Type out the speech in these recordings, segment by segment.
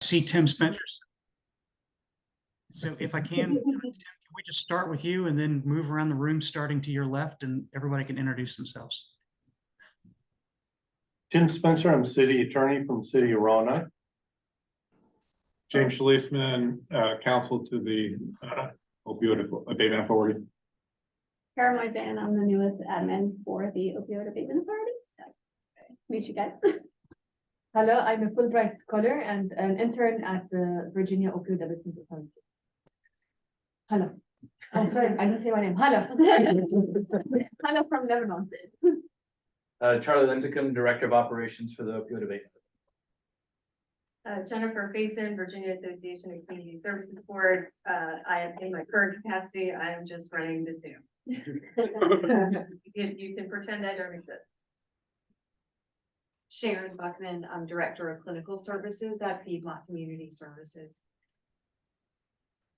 see Tim Spencer. So if I can, Tim, can we just start with you and then move around the room, starting to your left, and everybody can introduce themselves. Tim Spencer, I'm city attorney from the city of Roanoke. James Schliessman, counsel to the Opioid Abatement Authority. Karen Moisan, I'm the newest admin for the Opioid Abatement Authority. So, meet you guys. Hello, I'm a Fulbright scholar and an intern at the Virginia Opioid Abatement Authority. Hello. I'm sorry, I didn't say my name. Hello. Hello from Lebanon. Charlie Lincecum, Director of Operations for the Opioid Abatement. Jennifer Faison, Virginia Association of Community Services Boards. I am in my current capacity. I am just running the Zoom. You can pretend I don't exist. Sharon Buckman, I'm Director of Clinical Services at Piedmont Community Services.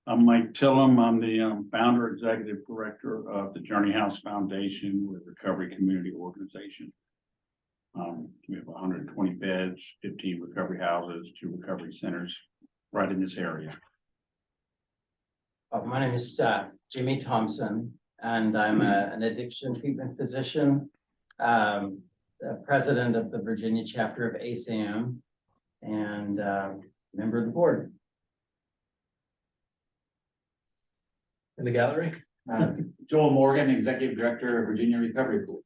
I'm Mike Tillum. I'm the founder, executive director of the Journey House Foundation, with recovery community organization. We have 120 beds, 15 recovery houses, 2 recovery centers right in this area. My name is Jimmy Thompson, and I'm an addiction treatment physician, president of the Virginia chapter of ASAM, and member of the board. In the gallery, Joel Morgan, Executive Director of Virginia Recovery Pool.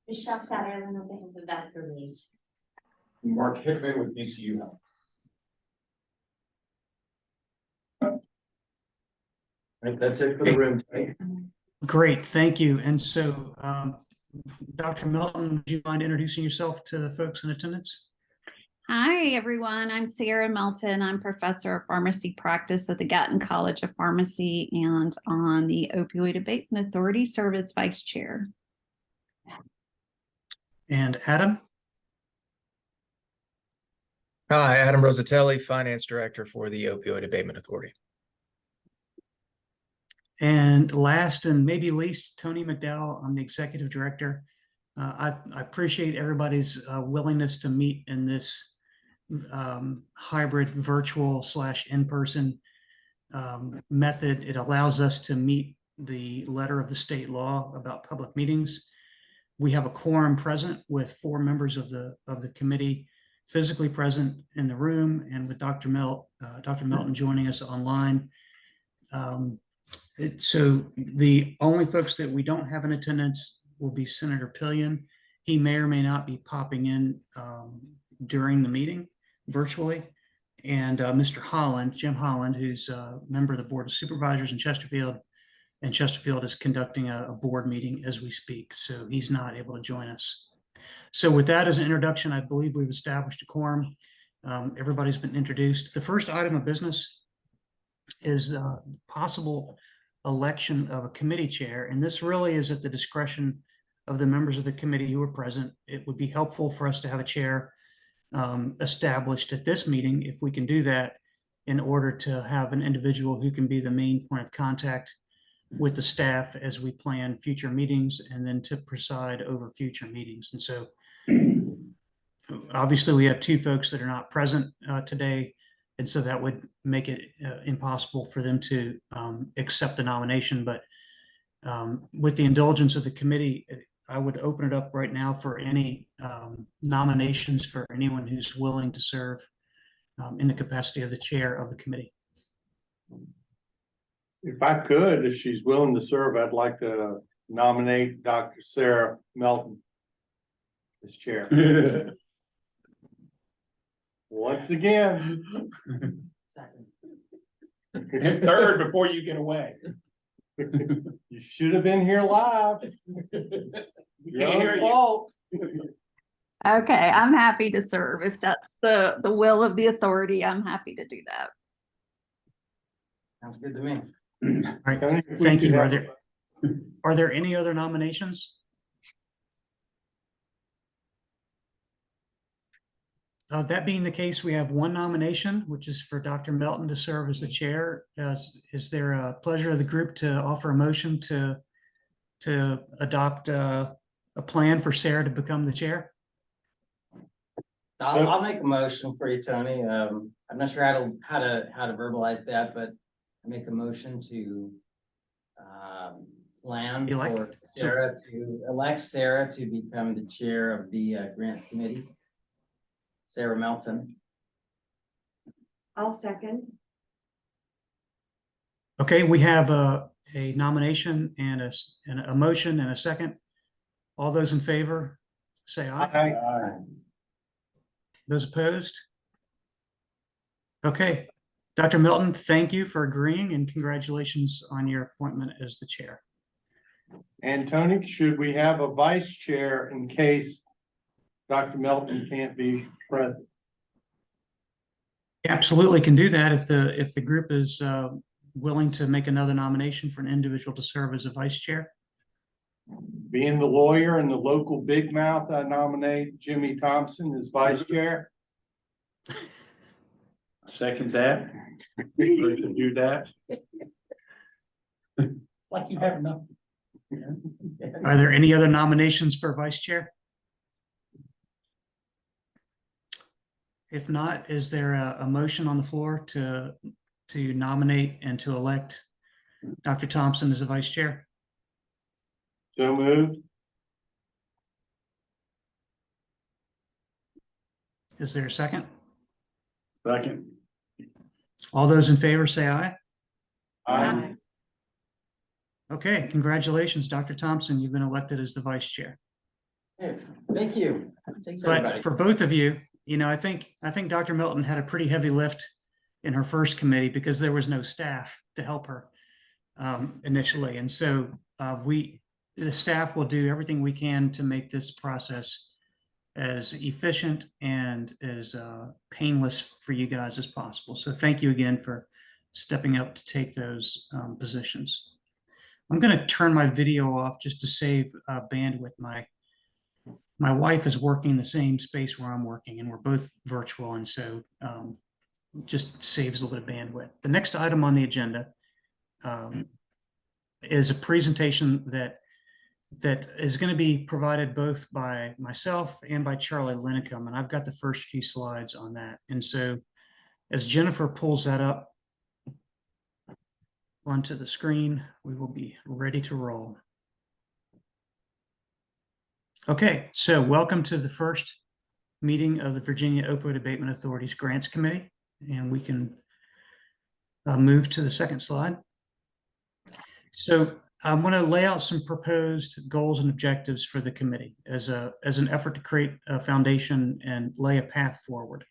Michelle Satterlin on behalf of Dr. Lees. Mark Hickman with VCU Health. Right, that's it for the room today. Great, thank you. And so, Dr. Melton, would you mind introducing yourself to the folks in attendance? Hi, everyone. I'm Sarah Melton. I'm professor of pharmacy practice at the Gatton College of Pharmacy and on the Opioid Abatement Authority, serve as vice chair. And Adam? Hi, Adam Rosatelli, Finance Director for the Opioid Abatement Authority. And last and maybe least, Tony McDowell. I'm the Executive Director. I appreciate everybody's willingness to meet in this hybrid virtual / in-person method. It allows us to meet the letter of the state law about public meetings. We have a quorum present with 4 members of the committee physically present in the room, and with Dr. Melton joining us online. So the only folks that we don't have in attendance will be Senator Pillion. He may or may not be popping in during the meeting virtually, and Mr. Holland, Jim Holland, who's a member of the Board of Supervisors in Chesterfield, and Chesterfield is conducting a board meeting as we speak, so he's not able to join us. So with that as an introduction, I believe we've established a quorum. Everybody's been introduced. The first item of business is possible election of a committee chair, and this really is at the discretion of the members of the committee who are present. It would be helpful for us to have a chair established at this meeting, if we can do that, in order to have an individual who can be the main point of contact with the staff as we plan future meetings, and then to preside over future meetings. And so obviously we have 2 folks that are not present today, and so that would make it impossible for them to accept the nomination. But with the indulgence of the committee, I would open it up right now for any nominations for anyone who's willing to serve in the capacity of the chair of the committee. If I could, if she's willing to serve, I'd like to nominate Dr. Sarah Melton as chair. Once again. And third before you get away. You should have been here live. Can't hear you. Okay, I'm happy to serve. If that's the will of the authority, I'm happy to do that. Sounds good to me. All right, thank you. Are there any other nominations? That being the case, we have 1 nomination, which is for Dr. Melton to serve as the chair. Is there a pleasure of the group to offer a motion to adopt a plan for Sarah to become the chair? I'll make a motion for you, Tony. I'm not sure how to verbalize that, but I make a motion to plan for elect Sarah to become the chair of the grants committee. Sarah Melton. I'll second. Okay, we have a nomination and a motion and a second. All those in favor, say aye. Aye. Those opposed? Okay, Dr. Milton, thank you for agreeing and congratulations on your appointment as the chair. And Tony, should we have a vice chair in case Dr. Melton can't be present? Absolutely can do that if the group is willing to make another nomination for an individual to serve as a vice chair. Being the lawyer and the local big mouth, I nominate Jimmy Thompson as vice chair. Second that. We can do that. Like you have enough. Are there any other nominations for vice chair? If not, is there a motion on the floor to nominate and to elect Dr. Thompson as the vice chair? So moved. Is there a second? Second. All those in favor say aye. Aye. Okay, congratulations, Dr. Thompson. You've been elected as the vice chair. Thank you. Thanks, But everybody. for both of you, I think Dr. Milton had a pretty heavy lift in her first committee because there was no staff to help her initially. And so the staff will do everything we can to make this process as efficient and as painless for you guys as possible. So thank you again for stepping up to take those positions. I'm going to turn my video off just to save bandwidth. My wife is working the same space where I'm working, and we're both virtual, and so just saves a little bit of bandwidth. The next item on the agenda is a presentation that is going to be provided both by myself and by Charlie Linicum, and I've got the first few slides on that. And so as Jennifer pulls that up onto the screen, we will be ready to roll. Okay, so welcome to the first meeting of the Virginia Opioid Abatement Authority's Grants Committee, and we can move to the second slide. So I'm going to lay out some proposed goals and objectives for the committee as an effort to create a foundation and lay a path forward.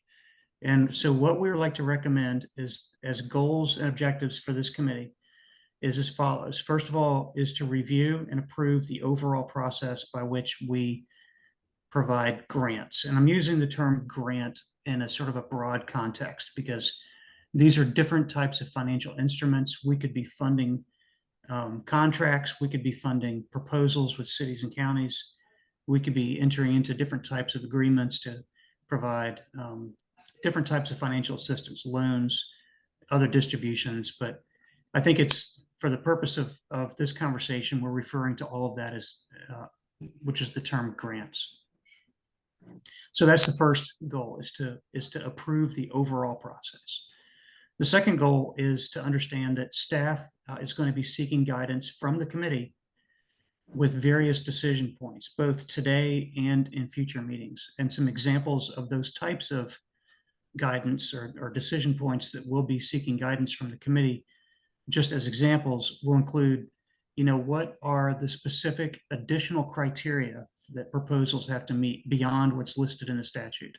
And so what we would like to recommend is as goals and objectives for this committee is as follows. First of all, is to review and approve the overall process by which we provide grants. And I'm using the term grant in a sort of a broad context because these are different types of financial instruments. We could be funding contracts, we could be funding proposals with cities and counties, we could be entering into different types of agreements to provide different types of financial assistance, loans, other distributions. But I think it's for the purpose of this conversation, we're referring to all of that as, which is the term grants. So that's the first goal, is to approve the overall process. The second goal is to understand that staff is going to be seeking guidance from the committee with various decision points, both today and in future meetings. And some examples of those types of guidance or decision points that we'll be seeking guidance from the committee, just as examples, will include, what are the specific additional criteria that proposals have to meet beyond what's listed in the statute.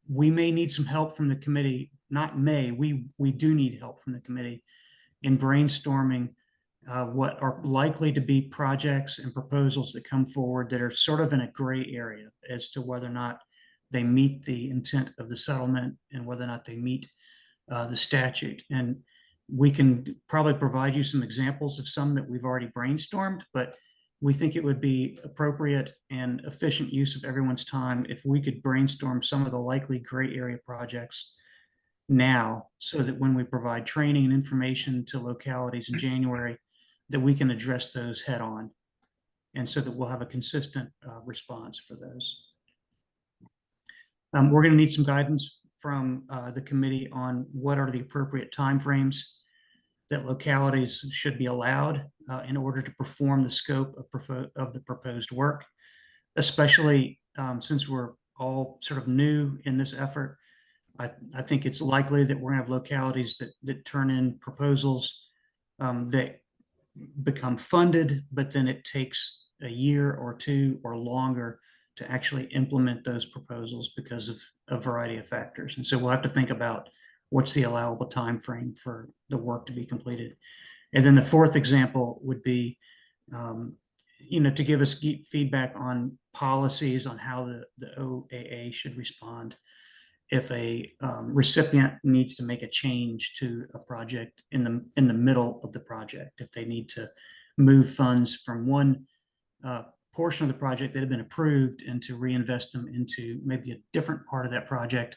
We may need some help from the committee, we do need help from the committee in brainstorming what are likely to be projects and proposals that come forward that are sort of in a gray area as to whether or not they meet the intent of the settlement and whether or not they meet the statute. And we can probably provide you some examples of some that we've already brainstormed, but we think it would be appropriate and efficient use of everyone's time if we could brainstorm some of the likely gray area projects now, so that when we provide training and information to localities in January, that we can address those head on, and so that we'll have a consistent response for those. We're going to need some guidance from the committee on what are the appropriate timeframes that localities should be allowed in order to perform the scope of the proposed work, especially since we're all sort of new in this effort. I think it's likely that we're going to have localities that turn in proposals that become funded, but then it takes a year or two or longer to actually implement those proposals because of a variety of factors. And so we'll have to think about what's the allowable time frame for the work to be completed. And then the fourth example would be, to give us feedback on policies on how the OAA should respond if a recipient needs to make a change to a project in the middle of the project, if they need to move funds from one portion of the project that had been approved and to reinvest them into maybe a different part of that project,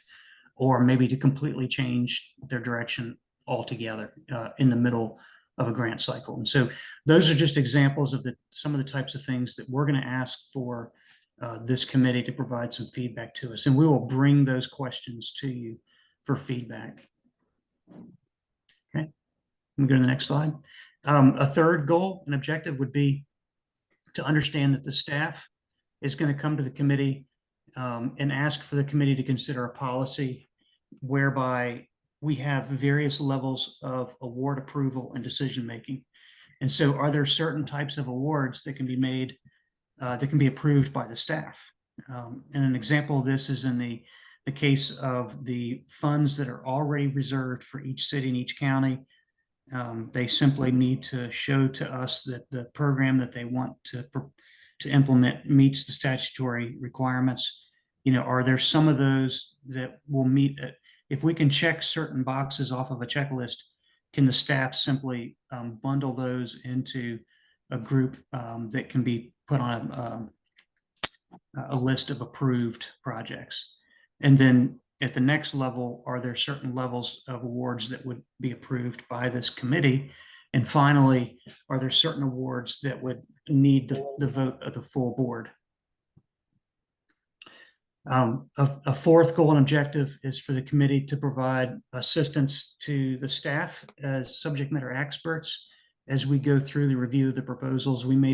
or maybe to completely change their direction altogether in the middle of a grant cycle. And so those are just examples of some of the types of things that we're going to ask for this committee to provide some feedback to us. And we will bring those questions to you for feedback. Okay, let me go to the next slide. A third goal and objective would be to understand that the staff is going to come to the committee and ask for the committee to consider a policy whereby we have various levels of award approval and decision making. And so are there certain types of awards that can be made that can be approved by the staff? And an example of this is in the case of the funds that are already reserved for each city and each county. They simply need to show to us that the program that they want to implement meets the statutory requirements. Are there some of those that will meet it? If we can check certain boxes off of a checklist, can the staff simply bundle those into a group that can be put on a list of approved projects? And then at the next level, are there certain levels of awards that would be approved by this committee? And finally, are there certain awards that would need the vote of the full board? A fourth goal and objective is for the committee to provide assistance to the staff as subject matter experts as we go through the review of the proposals. We may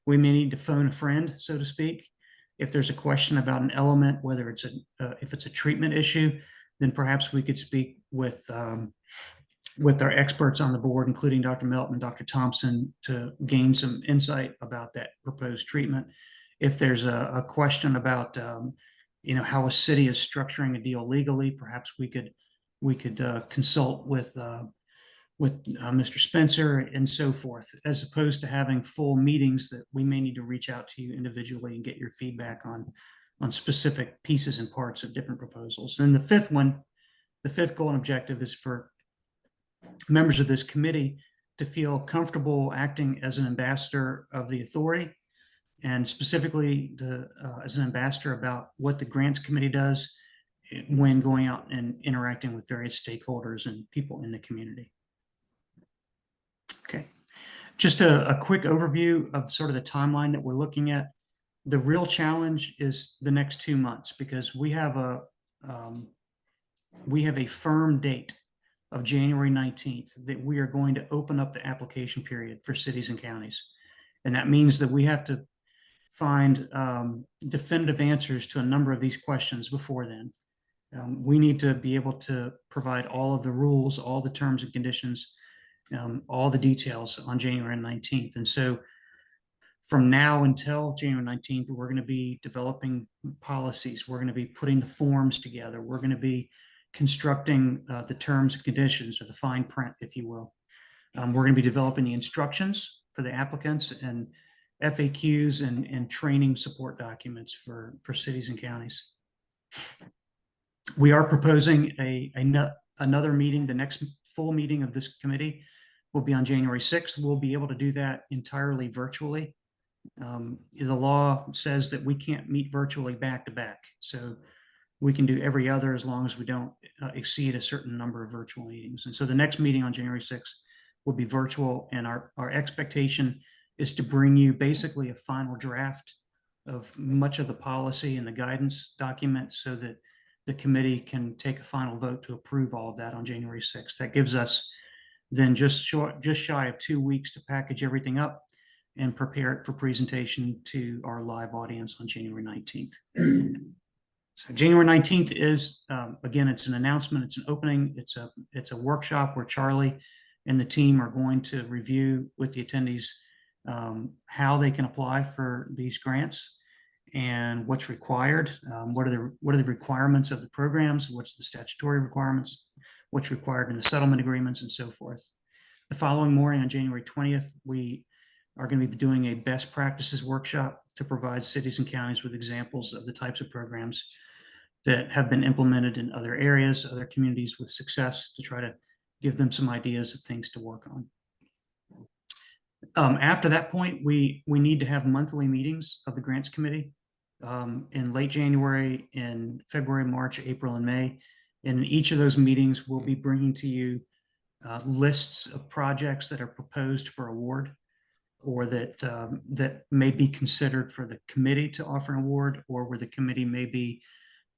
need to phone a friend, so to speak. If there's a question about an element, whether it's if it's a treatment issue, then perhaps we could speak with our experts on the board, including Dr. Melton and Dr. Thompson, to gain some insight about that proposed treatment. If there's a question about how a city is structuring a deal legally, perhaps we could consult with Mr. Spencer and so forth, as opposed to having full meetings that we may need to reach out to you individually and get your feedback on specific pieces and parts of different proposals. And the fifth goal and objective is for members of this committee to feel comfortable acting as an ambassador of the authority, and specifically as an ambassador about what the grants committee does when going out and interacting with various stakeholders and people in the community. Okay, just a quick overview of sort of the timeline that we're looking at. The real challenge is the next 2 months, because we have a firm date of January 19th that we are going to open up the application period for cities and counties. And that means that we have to find definitive answers to a number of these questions before then. We need to be able to provide all of the rules, all the terms and conditions, all the details on January 19th. And so from now until January 19th, we're going to be developing policies. We're going to be putting the forms together. We're going to be constructing the terms and conditions, or the fine print, if you will. We're going to be developing the instructions for the applicants and FAQs and training support documents for cities and counties. We are proposing another meeting. The next full meeting of this committee will be on January 6th. We'll be able to do that entirely virtually. The law says that we can't meet virtually back to back. So we can do every other as long as we don't exceed a certain number of virtual meetings. And so the next meeting on January 6th will be virtual. And our expectation is to bring you basically a final draft of much of the policy and the guidance document, so that the committee can take a final vote to approve all of that on January 6th. That gives us then just shy of 2 weeks to package everything up and prepare it for presentation to our live audience on January 19th. So January 19th is, again, it's an announcement, it's an opening, it's a workshop where Charlie and the team are going to review with the attendees how they can apply for these grants and what's required. What are the requirements of the programs? What's the statutory requirements? What's required in the settlement agreements and so forth. The following morning on January 20th, we are going to be doing a best practices workshop to provide cities and counties with examples of the types of programs that have been implemented in other areas, other communities with success, to try to give them some ideas of things to work on. After that point, we need to have monthly meetings of the grants committee in late January, in February, March, April, and May. And in each of those meetings, we'll be bringing to you lists of projects that are proposed for award, or that may be considered for the committee to offer an award, or where the committee may be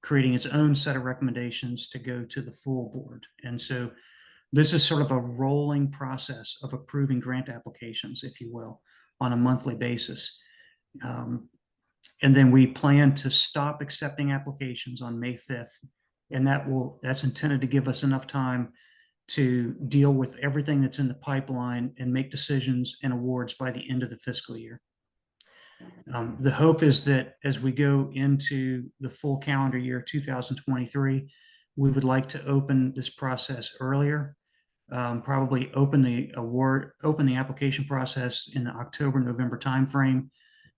creating its own set of recommendations to go to the full board. And so this is sort of a rolling process of approving grant applications, if you will, on a monthly basis. And then we plan to stop accepting applications on May 5th. And that's intended to give us enough time to deal with everything that's in the pipeline and make decisions and awards by the end of the fiscal year. The hope is that as we go into the full calendar year 2023, we would like to open this process earlier, probably open the application process in the October, November timeframe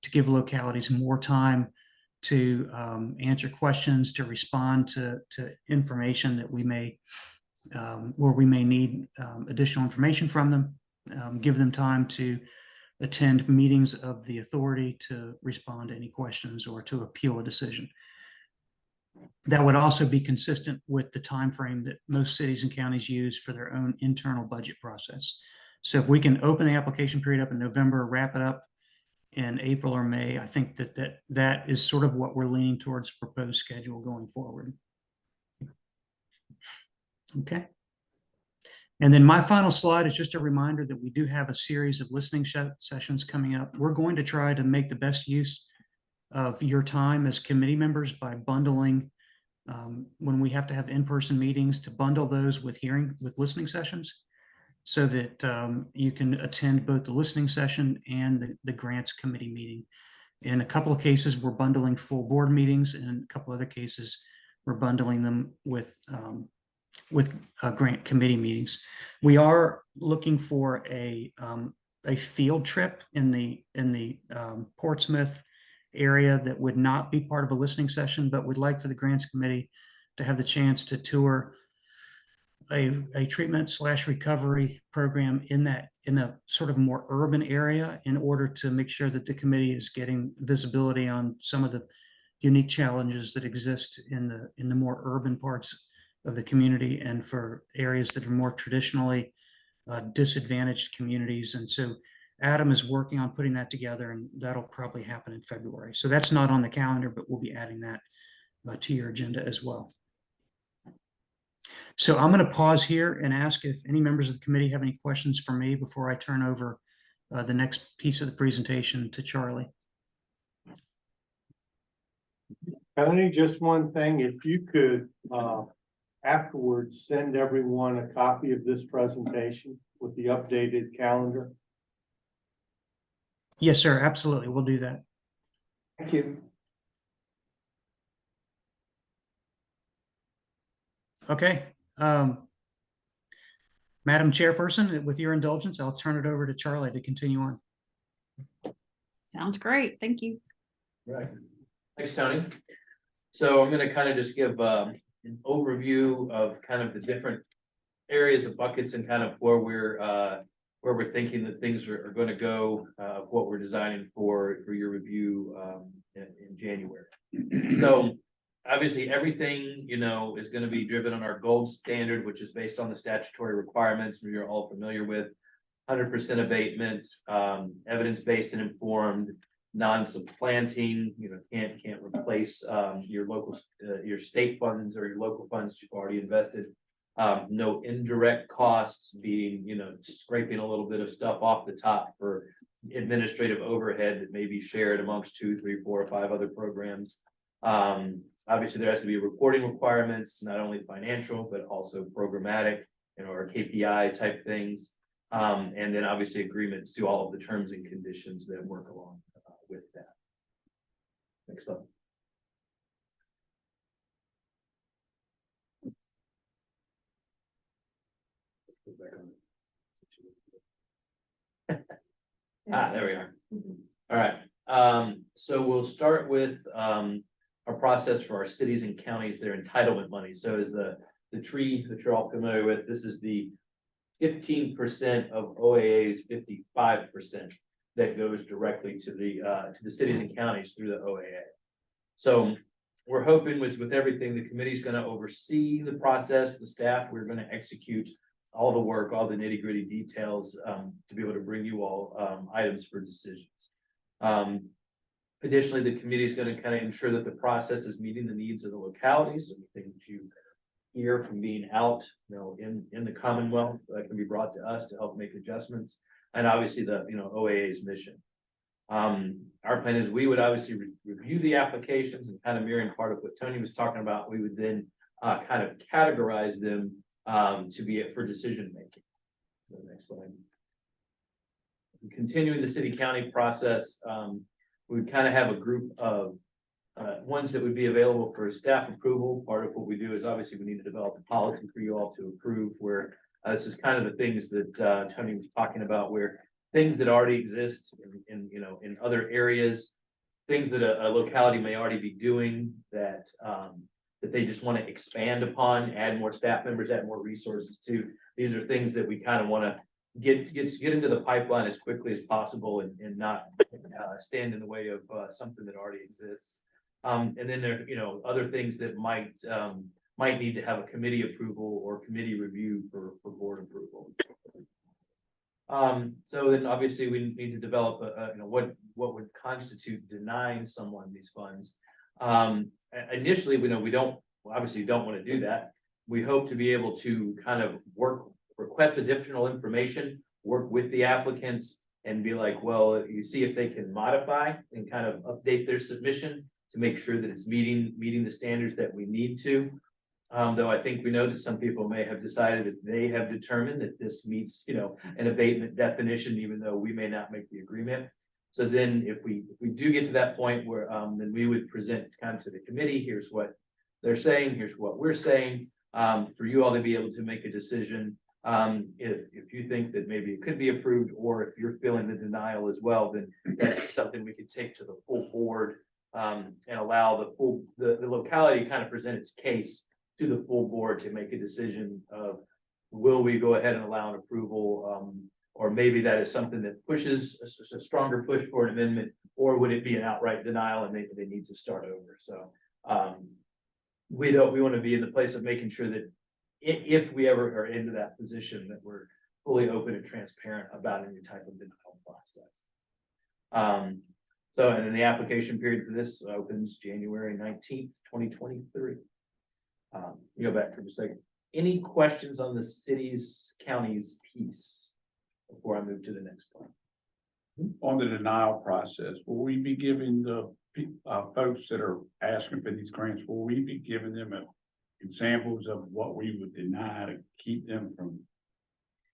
to give localities more time to answer questions, to respond to information that we may, where we may need additional information from them, give them time to attend meetings of the authority to respond to any questions or to appeal a decision. That would also be consistent with the time frame that most cities and counties use for their own internal budget process. So if we can open the application period up in November, wrap it up in April or May, I think that is sort of what we're leaning towards proposed schedule going forward. Okay. And then my final slide is just a reminder that we do have a series of listening sessions coming up. We're going to try to make the best use of your time as committee members by bundling, when we have to have in-person meetings, to bundle those with listening sessions, so that you can attend both the listening session and the grants committee meeting. In a couple of cases, we're bundling full board meetings, and in a couple other cases, we're bundling them with grant committee meetings. We are looking for a field trip in the Portsmouth area that would not be part of a listening session, but would like for the grants committee to have the chance to tour a treatment/recovery program in a sort of more urban area, in order to make sure that the committee is getting visibility on some of the unique challenges that exist in the more urban parts of the community, and for areas that are more traditionally disadvantaged communities. And so Adam is working on putting that together, and that'll probably happen in February. So that's not on the calendar, but we'll be adding that to your agenda as well. So I'm going to pause here and ask if any members of the committee have any questions for me before I turn over the next piece of the presentation to Charlie. Tony, just one thing, if you could afterwards send everyone a copy of this presentation with the updated calendar. Yes, sir. Absolutely. We'll do that. Thank you. Okay. Madam Chairperson, with your indulgence, I'll turn it over to Charlie to continue on. Sounds great. Thank you. Right. Thanks, Tony. So I'm going to kind of just give an overview of kind of the different areas of buckets and kind of where we're thinking that things are going to go, what we're designing for your review in January. So obviously everything, is going to be driven on our gold standard, which is based on the statutory requirements you're all familiar with. 100% abatement, evidence-based and informed, non-supplanting, can't replace, your local, your state funds or your local funds you've already invested. No indirect costs being, scraping a little bit of stuff off the top for administrative overhead that may be shared amongst 2, 3, 4, or 5 other programs. Obviously, there has to be reporting requirements, not only financial, but also programmatic, or KPI type things. And then obviously agreements to all of the terms and conditions that work along with that. Next slide. There we are. All right, so we'll start with our process for our cities and counties, their entitlement money. So is the tree that you're all familiar with, this is the 15% of OAA's 55% that goes directly to the cities and counties through the OAA. So we're hoping with everything, the committee's going to oversee the process, the staff, we're going to execute all the work, all the nitty gritty details to be able to bring you all items for decisions. Additionally, the committee is going to kind of ensure that the process is meeting the needs of the localities, so the things you hear from being out, in the Commonwealth that can be brought to us to help make adjustments, and obviously the OAA's mission. Our plan is we would obviously review the applications and kind of mirroring part of what Tony was talking about. We would then kind of categorize them to be for decision making. The next slide. Continuing the city county process, we would kind of have a group of ones that would be available for staff approval. Part of what we do is obviously we need to develop a policy for you all to approve, where this is kind of the things that Tony was talking about, where things that already exist in other areas, things that a locality may already be doing that that they just want to expand upon, add more staff members, add more resources to. These are things that we kind of want to get into the pipeline as quickly as possible and not stand in the way of something that already exists. And then there, other things that might need to have a committee approval or committee review for board approval. So then obviously we need to develop what would constitute denying someone these funds. Initially, we obviously don't want to do that. We hope to be able to kind of request additional information, work with the applicants and be like, well, you see if they can modify and kind of update their submission to make sure that it's meeting the standards that we need to. Though I think we know that some people may have decided that they have determined that this meets, an abatement definition, even though we may not make the agreement. So then if we do get to that point where, then we would present kind of to the committee, here's what they're saying, here's what we're saying, for you all to be able to make a decision. If you think that maybe it could be approved, or if you're feeling the denial as well, then that's something we could take to the full board, and allow the locality to kind of present its case to the full board to make a decision of, will we go ahead and allow an approval, or maybe that is something that pushes a stronger push for an amendment, or would it be an outright denial and maybe they need to start over. So we want to be in the place of making sure that if we ever are into that position, that we're fully open and transparent about any type of denial process. So, and then the application period for this opens January 19th, 2023. Go back for a second. Any questions on the cities, counties piece before I move to the next point? On the denial process, will we be giving the folks that are asking for these grants, will we be giving them examples of what we would deny to keep them from,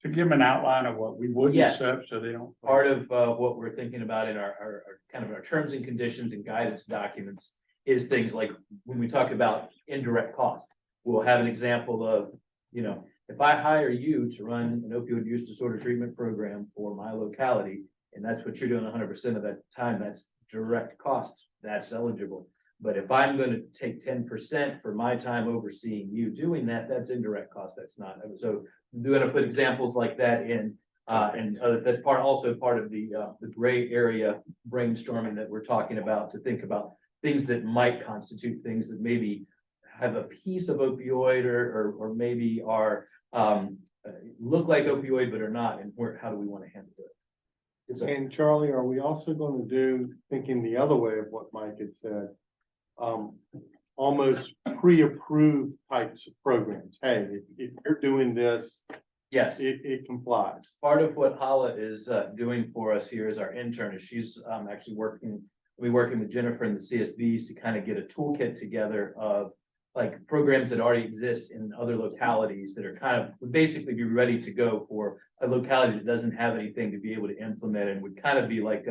to give them an outline of what we would accept so they don't? Part of what we're thinking about in our kind of our terms and conditions and guidance documents is things like when we talk about indirect cost, we'll have an example of, if I hire you to run an opioid use disorder treatment program for my locality, and that's what you're doing 100% of that time, that's direct costs, that's eligible. But if I'm going to take 10% for my time overseeing you doing that, that's indirect cost, that's not. So we're going to put examples like that in, and that's also part of the gray area brainstorming that we're talking about, to think about things that might constitute things that maybe have a piece of opioid or maybe are look like opioid but are not, and how do we want to handle it? Yes, sir. And Charlie, are we also going to do, thinking the other way of what Mike had said, almost pre-approved types of programs? Hey, if you're doing this, Yes. it complies. Part of what Hala is doing for us here is our intern, is she's actually working with Jennifer and the CSBs to kind of get a toolkit together of like programs that already exist in other localities that are kind of, would basically be ready to go for a locality that doesn't have anything to be able to implement, and would kind of be like,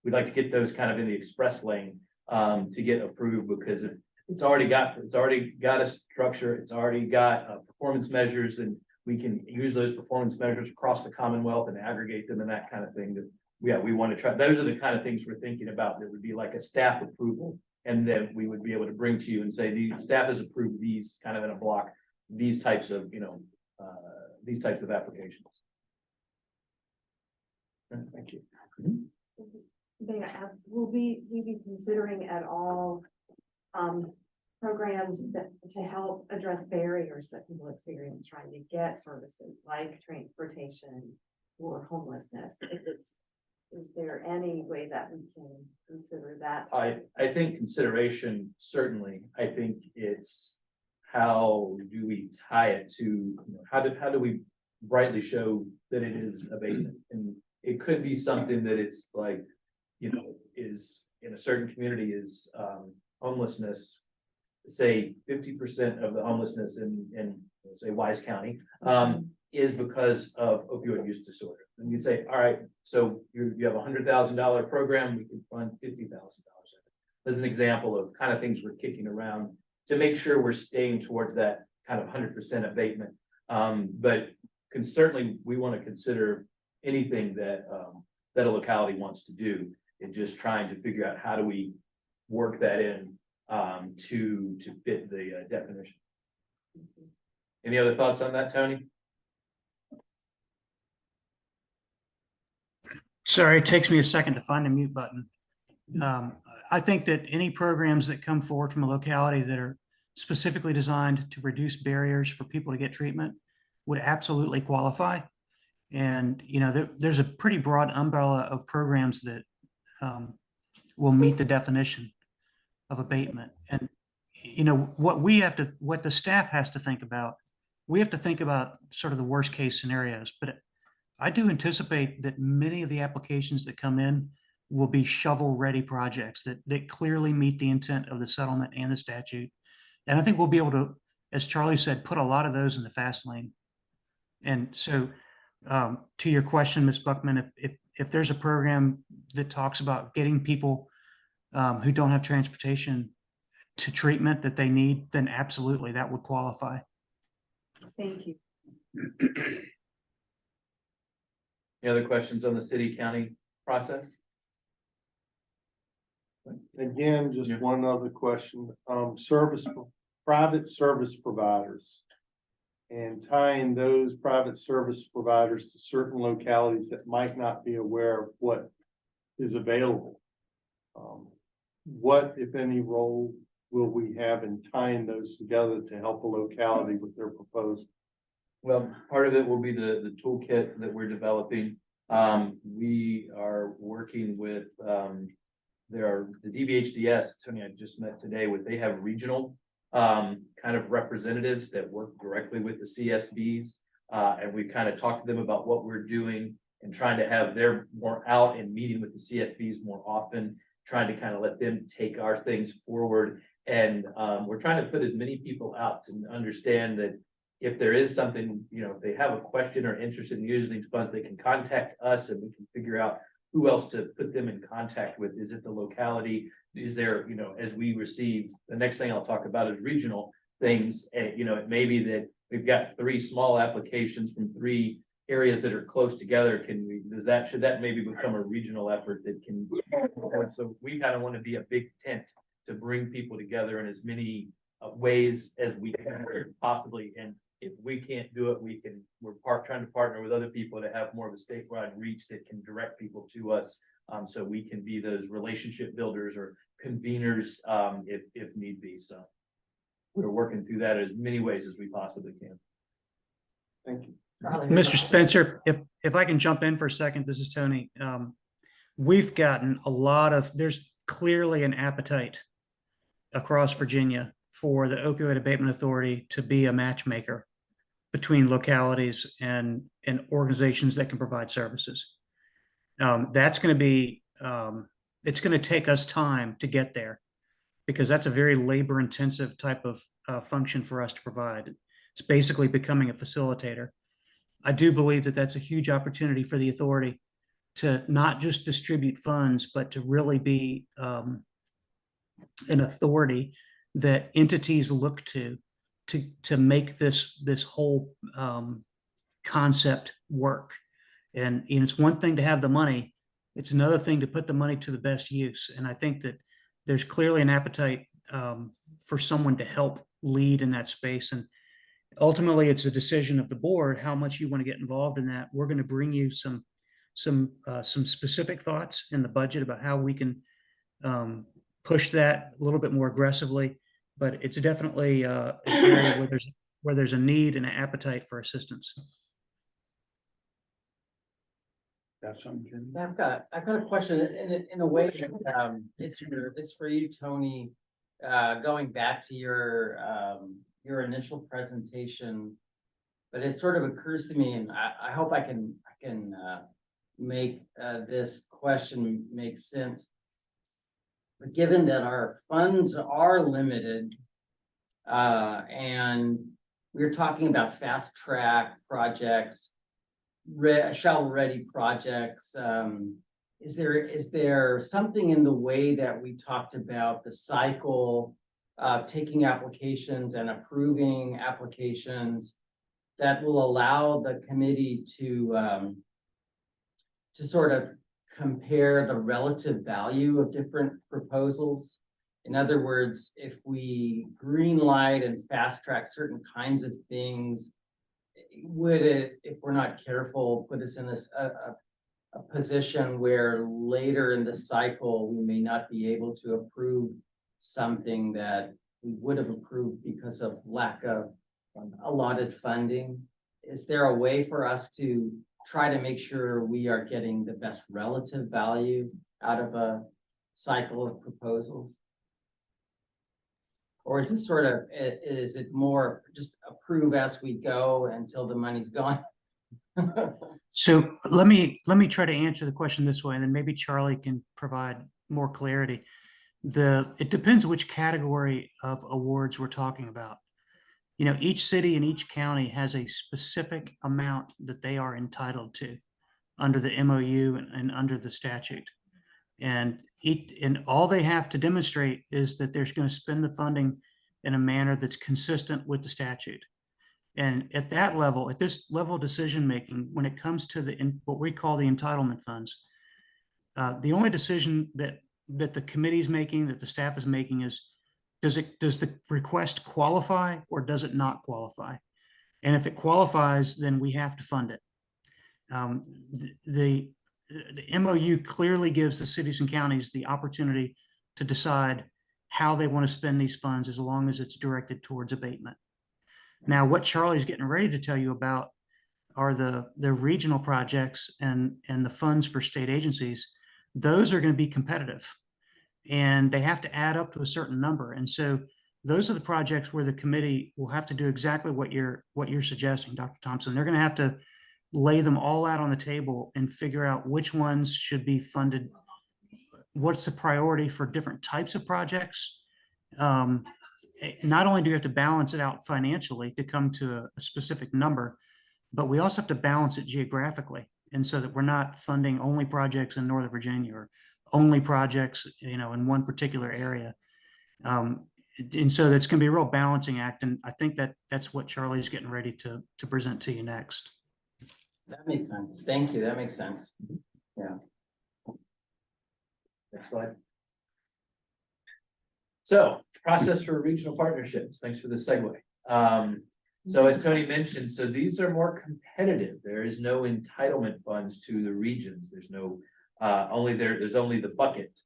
we'd like to get those kind of in the express lane to get approved, because if it's already got a structure, it's already got performance measures, and we can use those performance measures across the Commonwealth and aggregate them and that kind of thing. That, yeah, we want to try. Those are the kind of things we're thinking about. That would be like a staff approval, and then we would be able to bring to you and say, the staff has approved these kind of in a block, these types of, these types of applications. Thank you. May I ask, will we be considering at all programs that to help address barriers that people experience trying to get services like transportation or homelessness? Is there any way that we can consider that? I think consideration, certainly. I think it's how do we tie it to, how do we brightly show that it is abatement? And it could be something that it's like, is in a certain community is homelessness, say 50% of the homelessness in say Wise County is because of opioid use disorder. And you say, all right, so you have $100,000 program, we can fund $50,000. As an example of kind of things we're kicking around to make sure we're staying towards that kind of 100% abatement. But certainly we want to consider anything that that a locality wants to do, and just trying to figure out how do we work that in to fit the definition. Any other thoughts on that, Tony? Sorry, it takes me a second to find the mute button. I think that any programs that come forward from a locality that are specifically designed to reduce barriers for people to get treatment would absolutely qualify. And, there's a pretty broad umbrella of programs that will meet the definition of abatement. And, what the staff has to think about, we have to think about sort of the worst case scenarios, but I do anticipate that many of the applications that come in will be shovel-ready projects that clearly meet the intent of the settlement and the statute. And I think we'll be able to, as Charlie said, put a lot of those in the fast lane. And so to your question, Ms. Buckman, if there's a program that talks about getting people who don't have transportation to treatment that they need, then absolutely that would qualify. Thank you. Any other questions on the city-county process? Again, just Yeah. one other question, private service providers. And tying those private service providers to certain localities that might not be aware of what is available. What, if any, role will we have in tying those together to help a locality with their proposal? Well, part of it will be the toolkit that we're developing. We are working with, the DBHDS, Tony, I just met today with, they have regional kind of representatives that work directly with the CSBs. And we kind of talked to them about what we're doing and trying to have their more out and meeting with the CSBs more often, trying to kind of let them take our things forward. And we're trying to put as many people out to understand that if there is something, if they have a question or interested in using these funds, they can contact us and we can figure out who else to put them in contact with. Is it the locality? Is there, as we receive, the next thing I'll talk about is regional things. And, it may be that we've got 3 small applications from 3 areas that are close together. Should that maybe become a regional effort that can, so we kind of want to be a big tent to bring people together in as many ways as we can possibly. And if we can't do it, we're trying to partner with other people to have more of a statewide reach that can direct people to us. So we can be those relationship builders or conveners if need be. So we're working through that as many ways as we possibly can. Thank you. Mr. Spencer, if I can jump in for a second, this is Tony. We've gotten a lot of, there's clearly an appetite across Virginia for the Opioid Abatement Authority to be a matchmaker between localities and organizations that can provide services. That's going to be, it's going to take us time to get there because that's a very labor intensive type of function for us to provide. It's basically becoming a facilitator. I do believe that that's a huge opportunity for the authority to not just distribute funds, but to really be an authority that entities look to make this whole concept work. And it's one thing to have the money, it's another thing to put the money to the best use. And I think that there's clearly an appetite for someone to help lead in that space. And ultimately, it's a decision of the board how much you want to get involved in that. We're going to bring you some specific thoughts in the budget about how we can push that a little bit more aggressively. But it's definitely an area where there's a need and an appetite for assistance. Got something, Jim? I've got a question in a way, it's for you, Tony. Going back to your initial presentation, but it sort of occurs to me, and I hope I can make this question make sense. But given that our funds are limited, and we're talking about fast track projects, shovel-ready projects. Is there something in the way that we talked about the cycle of taking applications and approving applications that will allow the committee to sort of compare the relative value of different proposals? In other words, if we green light and fast track certain kinds of things, would it, if we're not careful, put us in a position where later in the cycle, we may not be able to approve something that we would have approved because of lack of allotted funding? Is there a way for us to try to make sure we are getting the best relative value out of a cycle of proposals? Or is it sort of, is it more just approve as we go until the money's gone? So let me try to answer the question this way, and then maybe Charlie can provide more clarity. It depends which category of awards we're talking about. You know, each city and each county has a specific amount that they are entitled to under the MOU and under the statute. And all they have to demonstrate is that they're going to spend the funding in a manner that's consistent with the statute. And at that level, at this level of decision making, when it comes to what we call the entitlement funds, the only decision that the committee's making, that the staff is making, is does the request qualify or does it not qualify? And if it qualifies, then we have to fund it. The MOU clearly gives the cities and counties the opportunity to decide how they want to spend these funds as long as it's directed towards abatement. Now, what Charlie's getting ready to tell you about are the regional projects and the funds for state agencies. Those are going to be competitive and they have to add up to a certain number. And so those are the projects where the committee will have to do exactly what you're suggesting, Dr. Thompson. They're going to have to lay them all out on the table and figure out which ones should be funded. What's the priority for different types of projects? Not only do we have to balance it out financially to come to a specific number, but we also have to balance it geographically. And so that we're not funding only projects in Northern Virginia or only projects, in one particular area. And so that's going to be a real balancing act. And I think that's what Charlie's getting ready to present to you next. That makes sense. Thank you. That makes sense. Yeah. Next slide. So, process for regional partnerships. Thanks for the segue. So as Tony mentioned, so these are more competitive. There is no entitlement funds to the regions. There's no there's only the bucket.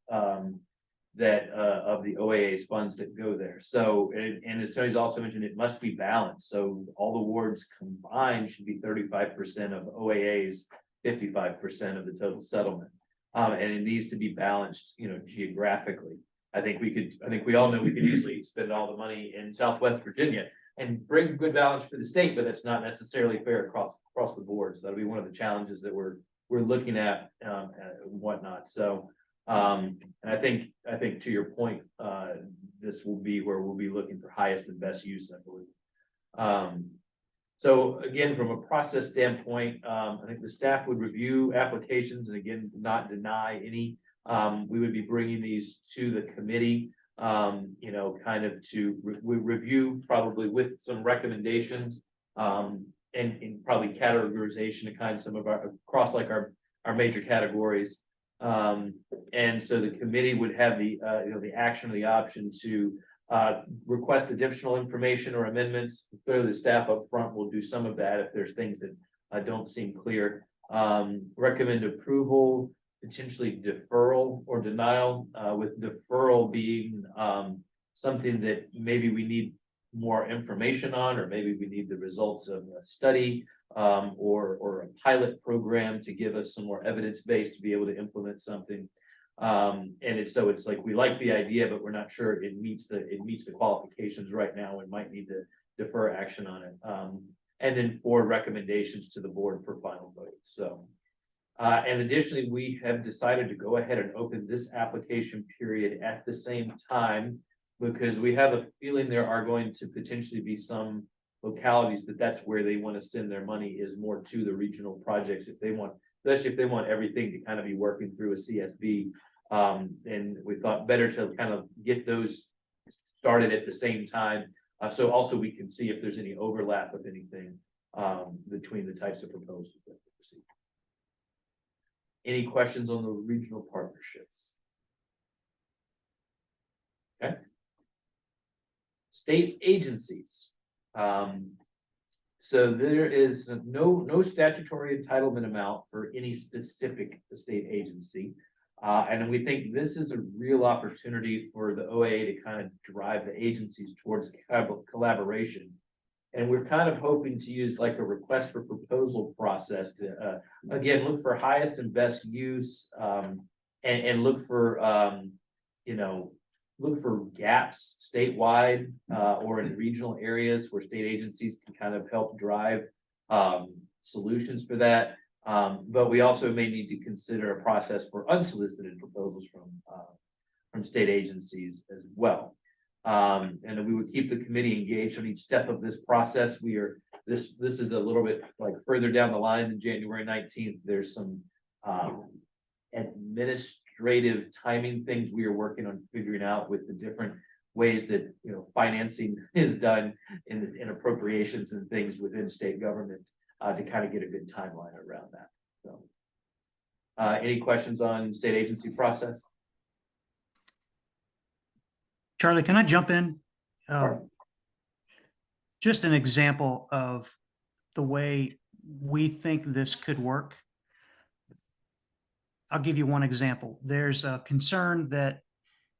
that, of the OAA's funds that go there. So, and as Tony's also mentioned, it must be balanced. So all the wards combined should be 35% of OAA's 55% of the total settlement. And it needs to be balanced, geographically. I think we all know we could easily spend all the money in Southwest Virginia and bring good balance for the state, but that's not necessarily fair across the board. So that'll be one of the challenges that we're looking at, and whatnot. So, and I think to your point, this will be where we'll be looking for highest and best use, I believe. So again, from a process standpoint, I think the staff would review applications and again, not deny any. We would be bringing these to the committee, kind of to review probably with some recommendations, and probably categorization of kind of some of across like our major categories. And so the committee would have the action or the option to request additional information or amendments. Clearly, the staff up front will do some of that if there's things that don't seem clear. Recommend approval, potentially deferral or denial, with deferral being something that maybe we need more information on, or maybe we need the results of a study, or a pilot program to give us some more evidence base to be able to implement something. And it's like, we like the idea, but we're not sure it meets the qualifications right now and might need to defer action on it. And then for recommendations to the board for final vote. So, and additionally, we have decided to go ahead and open this application period at the same time, because we have a feeling there are going to potentially be some localities that's where they want to send their money, is more to the regional projects. Especially if they want everything to kind of be working through a CSB. And we thought better to kind of get those started at the same time. So also we can see if there's any overlap of anything between the types of proposals that we receive. Any questions on the regional partnerships? Okay. State agencies. So there is no statutory entitlement amount for any specific state agency. And we think this is a real opportunity for the OAA to kind of drive the agencies towards collaboration. And we're kind of hoping to use like a request for proposal process to, again, look for highest and best use, and look for, look for gaps statewide, or in regional areas where state agencies can kind of help drive solutions for that. But we also may need to consider a process for unsolicited proposals from state agencies as well. And we would keep the committee engaged on each step of this process. This is a little bit like further down the line than January 19th. There's some administrative timing things we are working on figuring out with the different ways that financing is done in appropriations and things within state government, to kind of get a good timeline around that. So any questions on state agency process? Charlie, can I jump in? Sure. Just an example of the way we think this could work. I'll give you one example. There's a concern that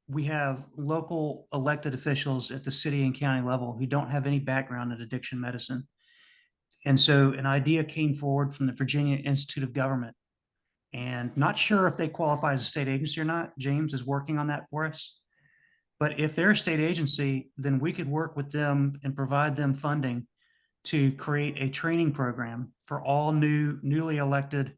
we have local elected officials at the city and county level who don't have any background in addiction medicine. And so an idea came forward from the Virginia Institute of Government, and not sure if they qualify as a state agency or not. James is working on that for us. But if they're a state agency, then we could work with them and provide them funding to create a training program for all newly elected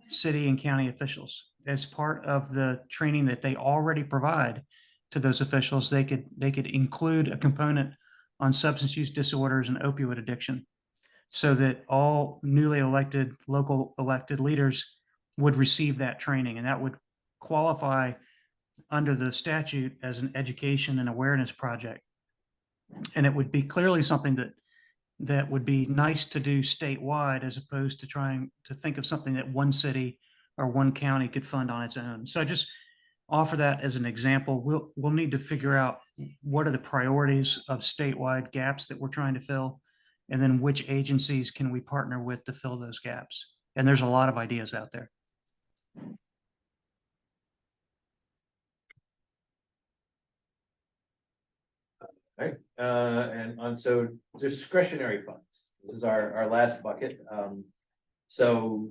city and county officials. As part of the training that they already provide to those officials, they could include a component on substance use disorders and opioid addiction, so that all newly elected local elected leaders would receive that training, and that would qualify under the statute as an education and awareness project. And it would be clearly something that would be nice to do statewide, as opposed to trying to think of something that one city or one county could fund on its own. So I just offer that as an example. We'll need to figure out what are the priorities of statewide gaps that we're trying to fill, and then which agencies can we partner with to fill those gaps. And there's a lot of ideas out there. and on so discretionary funds. This is our last bucket. So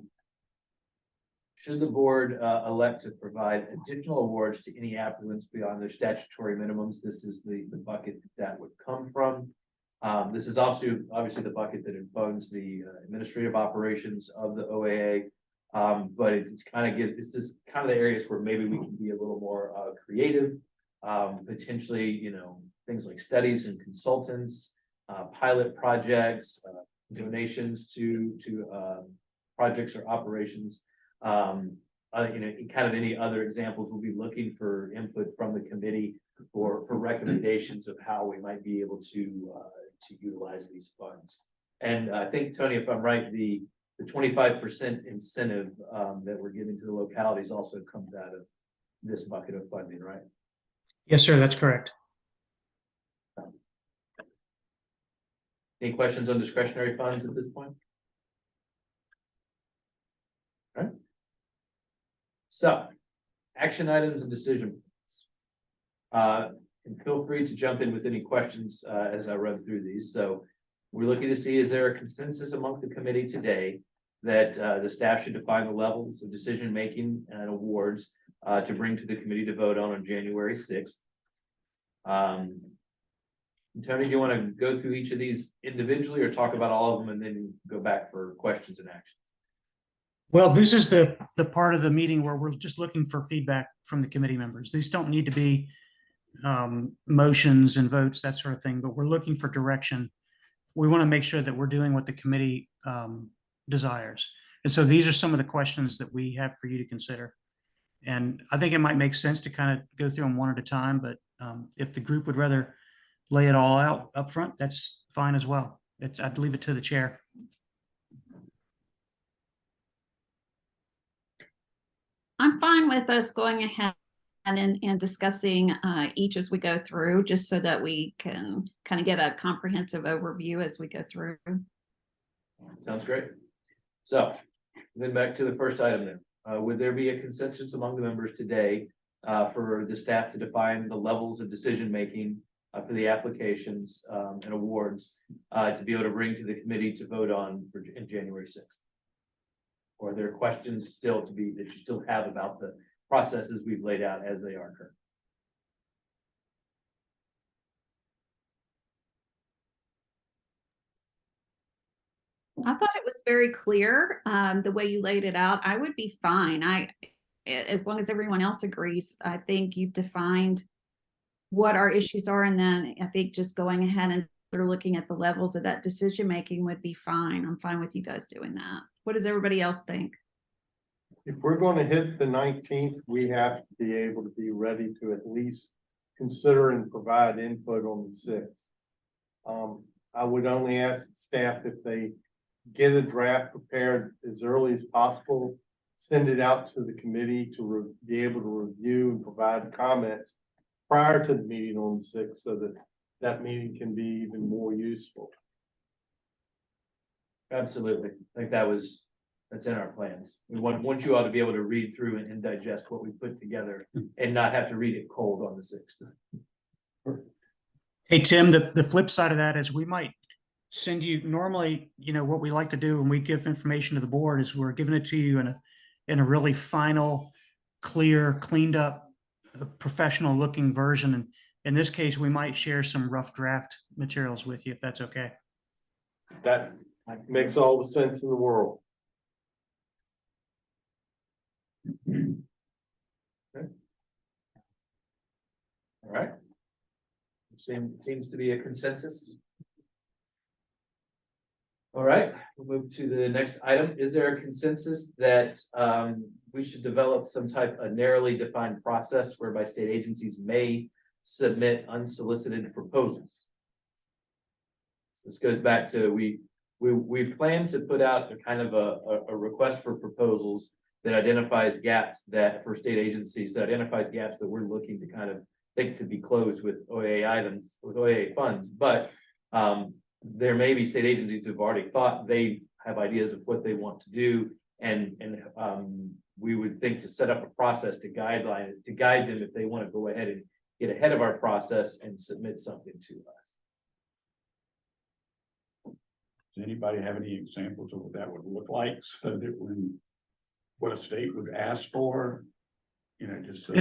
should the board elect to provide additional awards to any applicants beyond their statutory minimums, this is the bucket that would come from. This is also obviously the bucket that funds the administrative operations of the OAA. But it's kind of it's just kind of the areas where maybe we can be a little more creative. Potentially, you know, things like studies and consultants, pilot projects, donations to projects or operations. You know, kind of any other examples, we'll be looking for input from the committee for recommendations of how we might be able to utilize these funds. And I think, Tony, if I'm right, the 25% incentive that we're giving to the localities also comes out of this bucket of funding, right? Yes, sir, that's correct. Any questions on discretionary funds at this point? All right. So, action items and decision points. And feel free to jump in with any questions as I run through these. So, we're looking to see, is there a consensus among the committee today that the staff should define the levels of decision-making and awards to bring to the committee to vote on January 6th. Tony, do you want to go through each of these individually or talk about all of them and then go back for questions and actions? Well, this is the part of the meeting where we're just looking for feedback from the committee members. These don't need to be motions and votes, that sort of thing, but we're looking for direction. We want to make sure that we're doing what the committee desires. And so these are some of the questions that we have for you to consider. And I think it might make sense to kind of go through them one at a time, but if the group would rather lay it all out up front, that's fine as well. I'd leave it to the chair. I'm fine with us going ahead and discussing each as we go through, just so that we can kind of get a comprehensive overview as we go through. Sounds great. So then back to the first item then. Would there be a consensus among the members today for the staff to define the levels of decision-making for the applications and awards to be able to bring to the committee to vote on in January 6th? Or are there questions still that you still have about the processes we've laid out as they are current? I thought it was very clear, the way you laid it out. I would be fine. As long as everyone else agrees, I think you've defined what our issues are. And then I think just going ahead and looking at the levels of that decision-making would be fine. I'm fine with you guys doing that. What does everybody else think? If we're going to hit the 19th, we have to be able to be ready to at least consider and provide input on the 6th. I would only ask staff if they get a draft prepared as early as possible, send it out to the committee to be able to review and provide comments prior to the meeting on the 6th, so that that meeting can be even more useful. Absolutely. I think that's in our plans. We want you all to be able to read through and digest what we put together and not have to read it cold on the 6th. Hey, Tim, the flip side of that is we might send you, normally, you know, what we like to do when we give information to the board is we're giving it to you in a really final, clear, cleaned up, professional looking version. And in this case, we might share some rough draft materials with you, if that's okay. That makes all the sense in the world. Okay. All right. Seems to be a consensus. All right, we'll move to the next item. Is there a consensus that we should develop some type of narrowly defined process whereby state agencies may submit unsolicited proposals? This goes back to we plan to put out a kind of a request for proposals that identifies gaps that for state agencies, that identifies gaps that we're looking to kind of think to be closed with OAA items, with OAA funds. But there may be state agencies who've already thought they have ideas of what they want to do, and we would think to set up a process to guide them if they want to go ahead and get ahead of our process and submit something to us. Does anybody have any examples of what that would look like, so that when what a state would ask for, just so.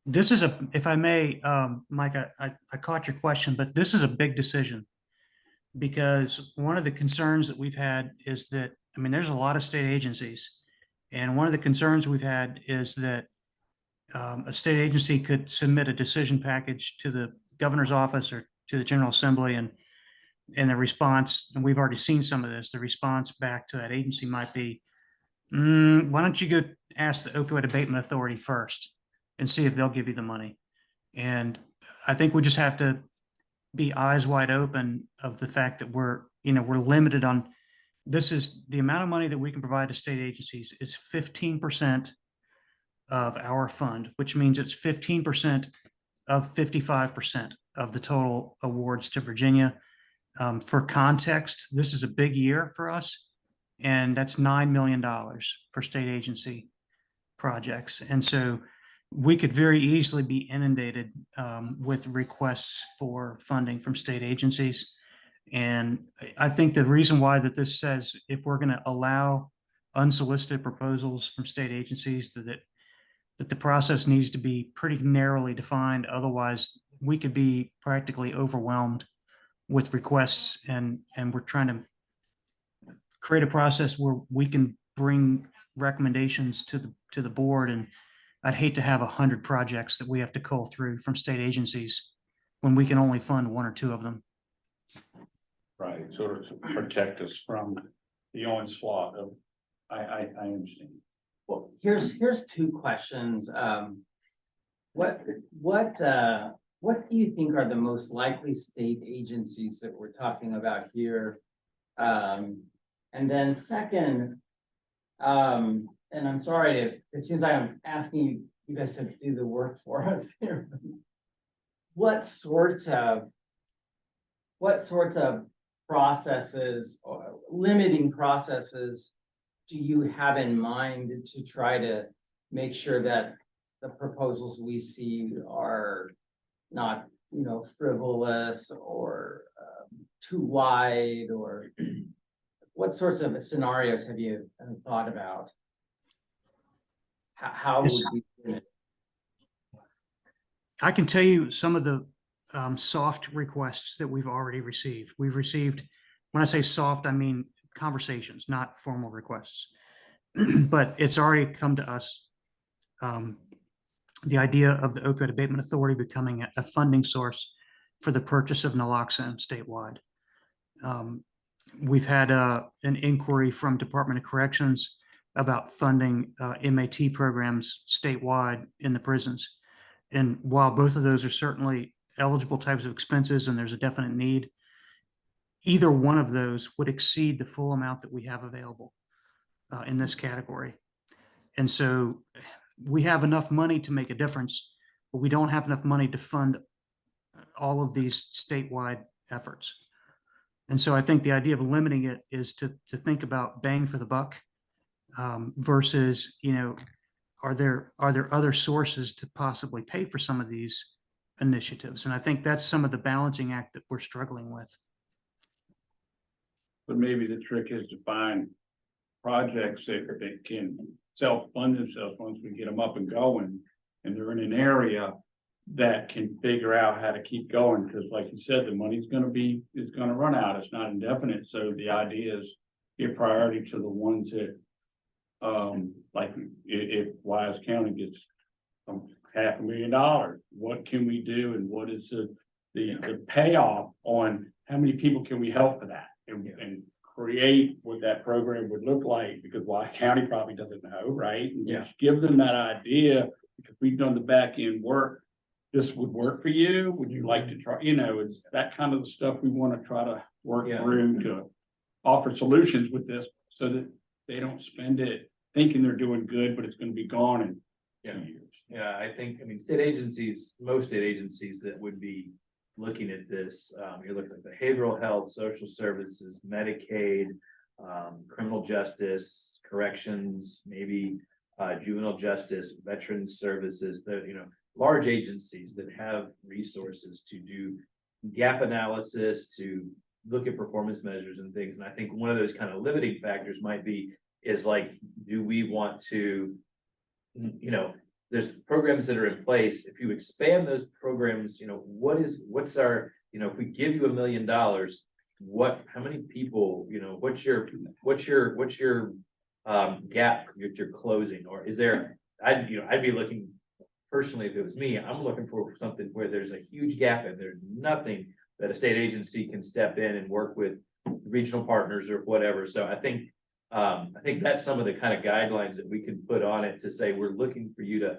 This is if I may, Mike, I caught your question, but this is a big decision. Because one of the concerns that we've had is that, I mean, there's a lot of state agencies. And one of the concerns we've had is that a state agency could submit a decision package to the governor's office or to the General Assembly, and the response, and we've already seen some of this, the response back to that agency might be, why don't you go ask the Opioid Abatement Authority first and see if they'll give you the money? And I think we just have to be eyes wide open of the fact that we're limited on, this is the amount of money that we can provide to state agencies is 15% of our fund, which means it's 15% of 55% of the total awards to Virginia. For context, this is a big year for us, and that's $9 million for state agency projects. And so we could very easily be inundated with requests for funding from state agencies. And I think the reason why that this says if we're going to allow unsolicited proposals from state agencies, that the process needs to be pretty narrowly defined. Otherwise, we could be practically overwhelmed with requests, and we're trying to create a process where we can bring recommendations to the board. And I'd hate to have 100 projects that we have to cull through from state agencies when we can only fund 1 or 2 of them. Right, sort of to protect us from the onslaught of, I understand. Well, here's 2 questions. What do you think are the most likely state agencies that we're talking about here? And then second, and I'm sorry, it seems like I'm asking you guys to do the work for us here. What sorts of processes or limiting processes do you have in mind to try to make sure that the proposals we see are not, frivolous or too wide, or what sorts of scenarios have you thought about? How would we do it? I can tell you some of the soft requests that we've already received. We've received, when I say soft, I mean conversations, not formal requests. But it's already come to us. The idea of the Opioid Abatement Authority becoming a funding source for the purchase of naloxone statewide. We've had an inquiry from Department of Corrections about funding MAT programs statewide in the prisons. And while both of those are certainly eligible types of expenses and there's a definite need, either one of those would exceed the full amount that we have available in this category. And so we have enough money to make a difference, but we don't have enough money to fund all of these statewide efforts. And so I think the idea of limiting it is to think about bang for the buck versus, are there other sources to possibly pay for some of these initiatives? And I think that's some of the balancing act that we're struggling with. But maybe the trick is to find projects that can self-fund themselves once we get them up and going, and they're in an area that can figure out how to keep going, because like you said, the money's going to run out. It's not indefinite. So the idea is give priority to the ones that like if Wise County gets $500,000, what can we do, and what is the payoff on how many people can we help for that, and create what that program would look like, because Wise County probably doesn't know, right? And just give them that idea, because we've done the back end work. This would work for you. Would you like to try? It's that kind of the stuff we want to try to work through to offer solutions with this, so that they don't spend it thinking they're doing good, but it's going to be gone in 2 years. Yeah, state agencies, most state agencies that would be looking at this, you're looking at behavioral health, social services, Medicaid, criminal justice, corrections, maybe juvenile justice, veterans services, large agencies that have resources to do gap analysis, to look at performance measures and things, and I think one of those kind of limiting factors might be, is like, do we want to, you know, there's programs that are in place, if you expand those programs, you know, what's our, you know, if we give you $1 million, how many people, you know, what's your gap that you're closing, or is there, I'd be looking, personally, if it was me, I'm looking for something where there's a huge gap and there's nothing that a state agency can step in and work with regional partners or whatever. So I think that's some of the kind of guidelines that we can put on it to say, we're looking for you to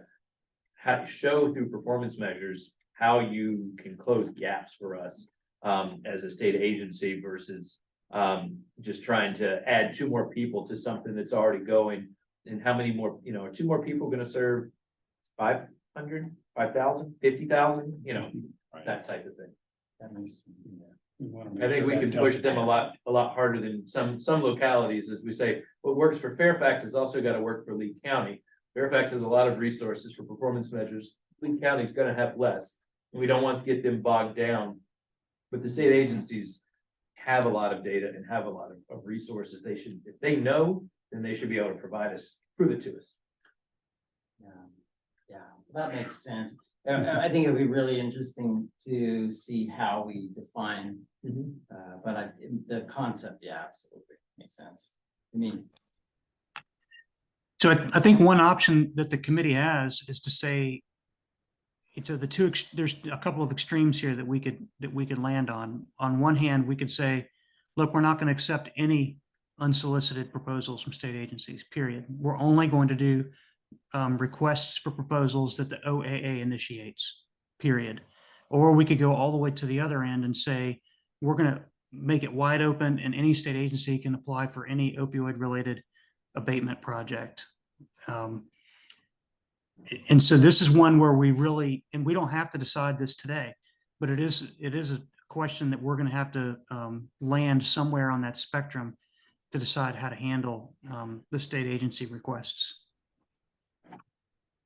show through performance measures how you can close gaps for us as a state agency versus just trying to add 2 more people to something that's already going. And how many more, you know, are 2 more people going to serve 500, 5,000, 50,000, you know, that type of thing. That makes sense, yeah. I think we can push them a lot harder than some localities, as we say, what works for Fairfax has also got to work for Lee County. Fairfax has a lot of resources for performance measures. Lee County is going to have less. And we don't want to get them bogged down. But the state agencies have a lot of data and have a lot of resources. They should, if they know, then they should be able to prove it to us. Yeah, that makes sense. I think it'd be really interesting to see how we define, but the concept, yeah, absolutely makes sense. I mean, So I think one option that the committee has is to say, so there's a couple of extremes here that we could land on. On one hand, we could say, look, we're not going to accept any unsolicited proposals from state agencies, period. We're only going to do requests for proposals that the OAA initiates, period. Or we could go all the way to the other end and say, we're going to make it wide open and any state agency can apply for any opioid related abatement project. And so this is one where we really, and we don't have to decide this today, but it is a question that we're going to have to land somewhere on that spectrum to decide how to handle the state agency requests.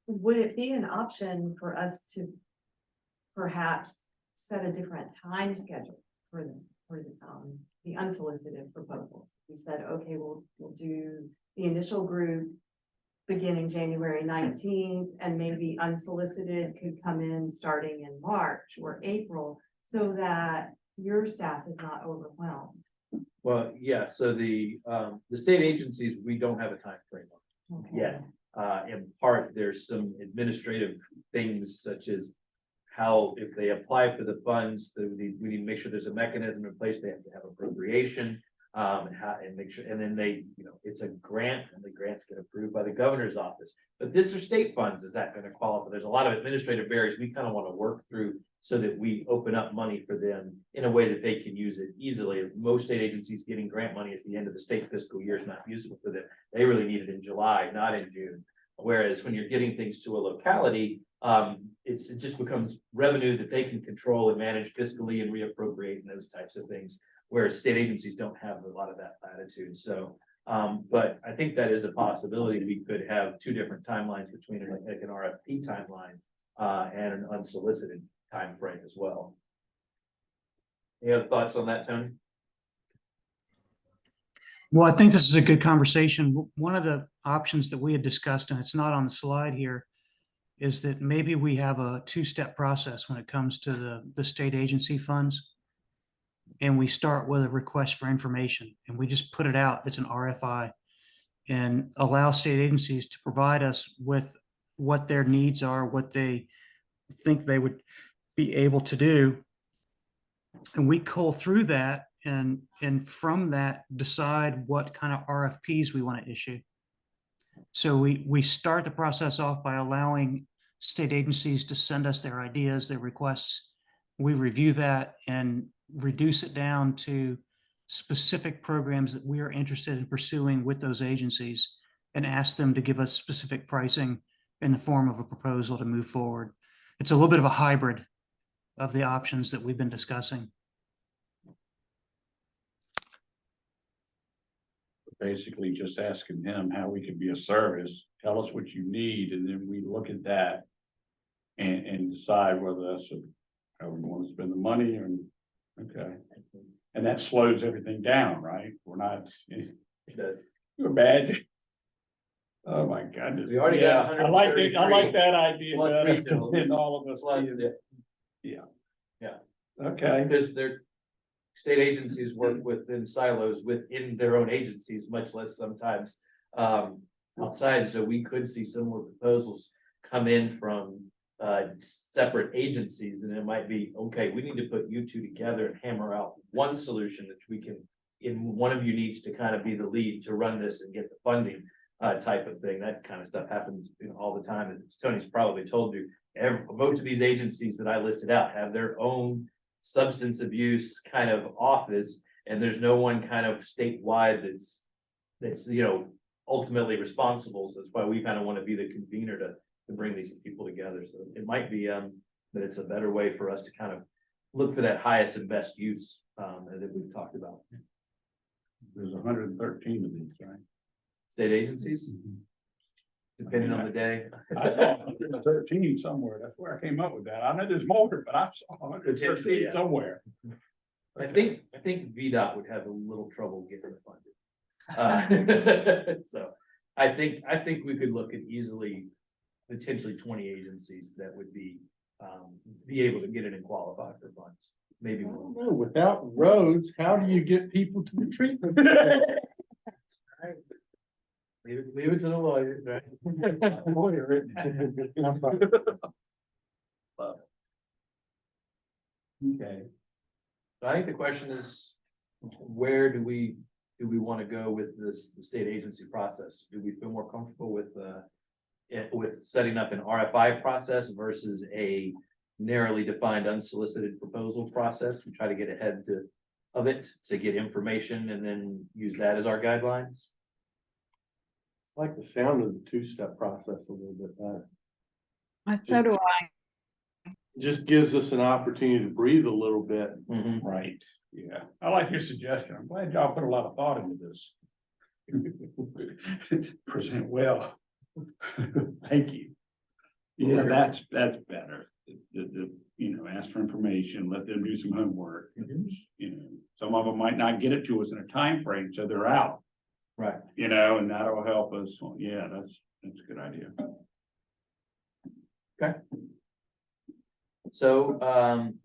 Would it be an option for us to perhaps set a different time schedule for the unsolicited proposals? We said, okay, we'll do the initial group beginning January 19th, and maybe unsolicited could come in starting in March or April, so that your staff is not overwhelmed. Well, yeah, so the state agencies, we don't have a time frame on yet. In part, there's some administrative things such as how, if they apply for the funds, we need to make sure there's a mechanism in place. They have to have appropriation, and make sure, and then they, you know, it's a grant and the grants get approved by the governor's office. But this are state funds. Is that going to qualify? There's a lot of administrative barriers we kind of want to work through so that we open up money for them in a way that they can use it easily. Most state agencies getting grant money at the end of the state fiscal year is not useful for them. They really need it in July, not in June. Whereas when you're getting things to a locality, it just becomes revenue that they can control and manage fiscally and reappropriate and those types of things. Whereas state agencies don't have a lot of that latitude. So, but I think that is a possibility. We could have 2 different timelines between like an RFP timeline and an unsolicited time frame as well. Any other thoughts on that, Tony? Well, I think this is a good conversation. One of the options that we had discussed, and it's not on the slide here, is that maybe we have a 2-step process when it comes to the state agency funds. And we start with a request for information and we just put it out. It's an RFI and allow state agencies to provide us with what their needs are, what they think they would be able to do. And we cull through that and from that decide what kind of RFPs we want to issue. So we start the process off by allowing state agencies to send us their ideas, their requests. We review that and reduce it down to specific programs that we are interested in pursuing with those agencies and ask them to give us specific pricing in the form of a proposal to move forward. It's a little bit of a hybrid of the options that we've been discussing. Basically just asking him how we can be a service, tell us what you need, and then we look at that and decide whether that's how we want to spend the money or, okay. And that slows everything down, right? We're not, It does. you imagine? Oh, my goodness. We already Yeah, got I like it. I like that idea plus better regionals. than all of us. Plus being- the- Okay, Because their state agencies work within silos within their own agencies, much less sometimes outside, so we could see similar proposals come in from separate agencies, and it might be, okay, we need to put you two together and hammer out one solution that we can, one of you needs to kind of be the lead to run this and get the funding type of thing. That kind of stuff happens, you know, all the time. As Tony's probably told you, most of these agencies that I listed out have their own substance abuse kind of office, and there's no one kind of statewide that's, you know, ultimately responsible. So that's why we kind of want to be the convener to bring these people together. So it might be that it's a better way for us to kind of look for that highest and best use that we've talked about. there's 113 of these, right? State agencies, depending on the day. I saw 113 somewhere. That's where I came up with that. I know there's more, but I saw 113 Potentially, yeah. somewhere. I think VDOT would have a little trouble getting it funded. So I think we could look at easily potentially 20 agencies that would be able to get it and qualify for funds, maybe I more. don't know, without roads, how do you get people to the treatment? Leave it to the lawyers, right? Okay. So I think the question is, where do we want to go with this, the state agency process? Do we feel more comfortable with setting up an RFI process versus a narrowly defined unsolicited proposal process and try to get ahead of it to get information and then use that as our guidelines? I like the sound of the two-step process a little bit better. So do I. It just gives us an opportunity to breathe a little bit. Right, yeah. I like your suggestion. I'm glad y'all put a lot of thought into this. Present well. Thank you. Yeah, that's better. You know, ask for information, let them do some homework. You know, some of them might not get it to us in a time frame, so they're out. Right. You know, and that'll help us. Yeah, that's a good idea. Okay. So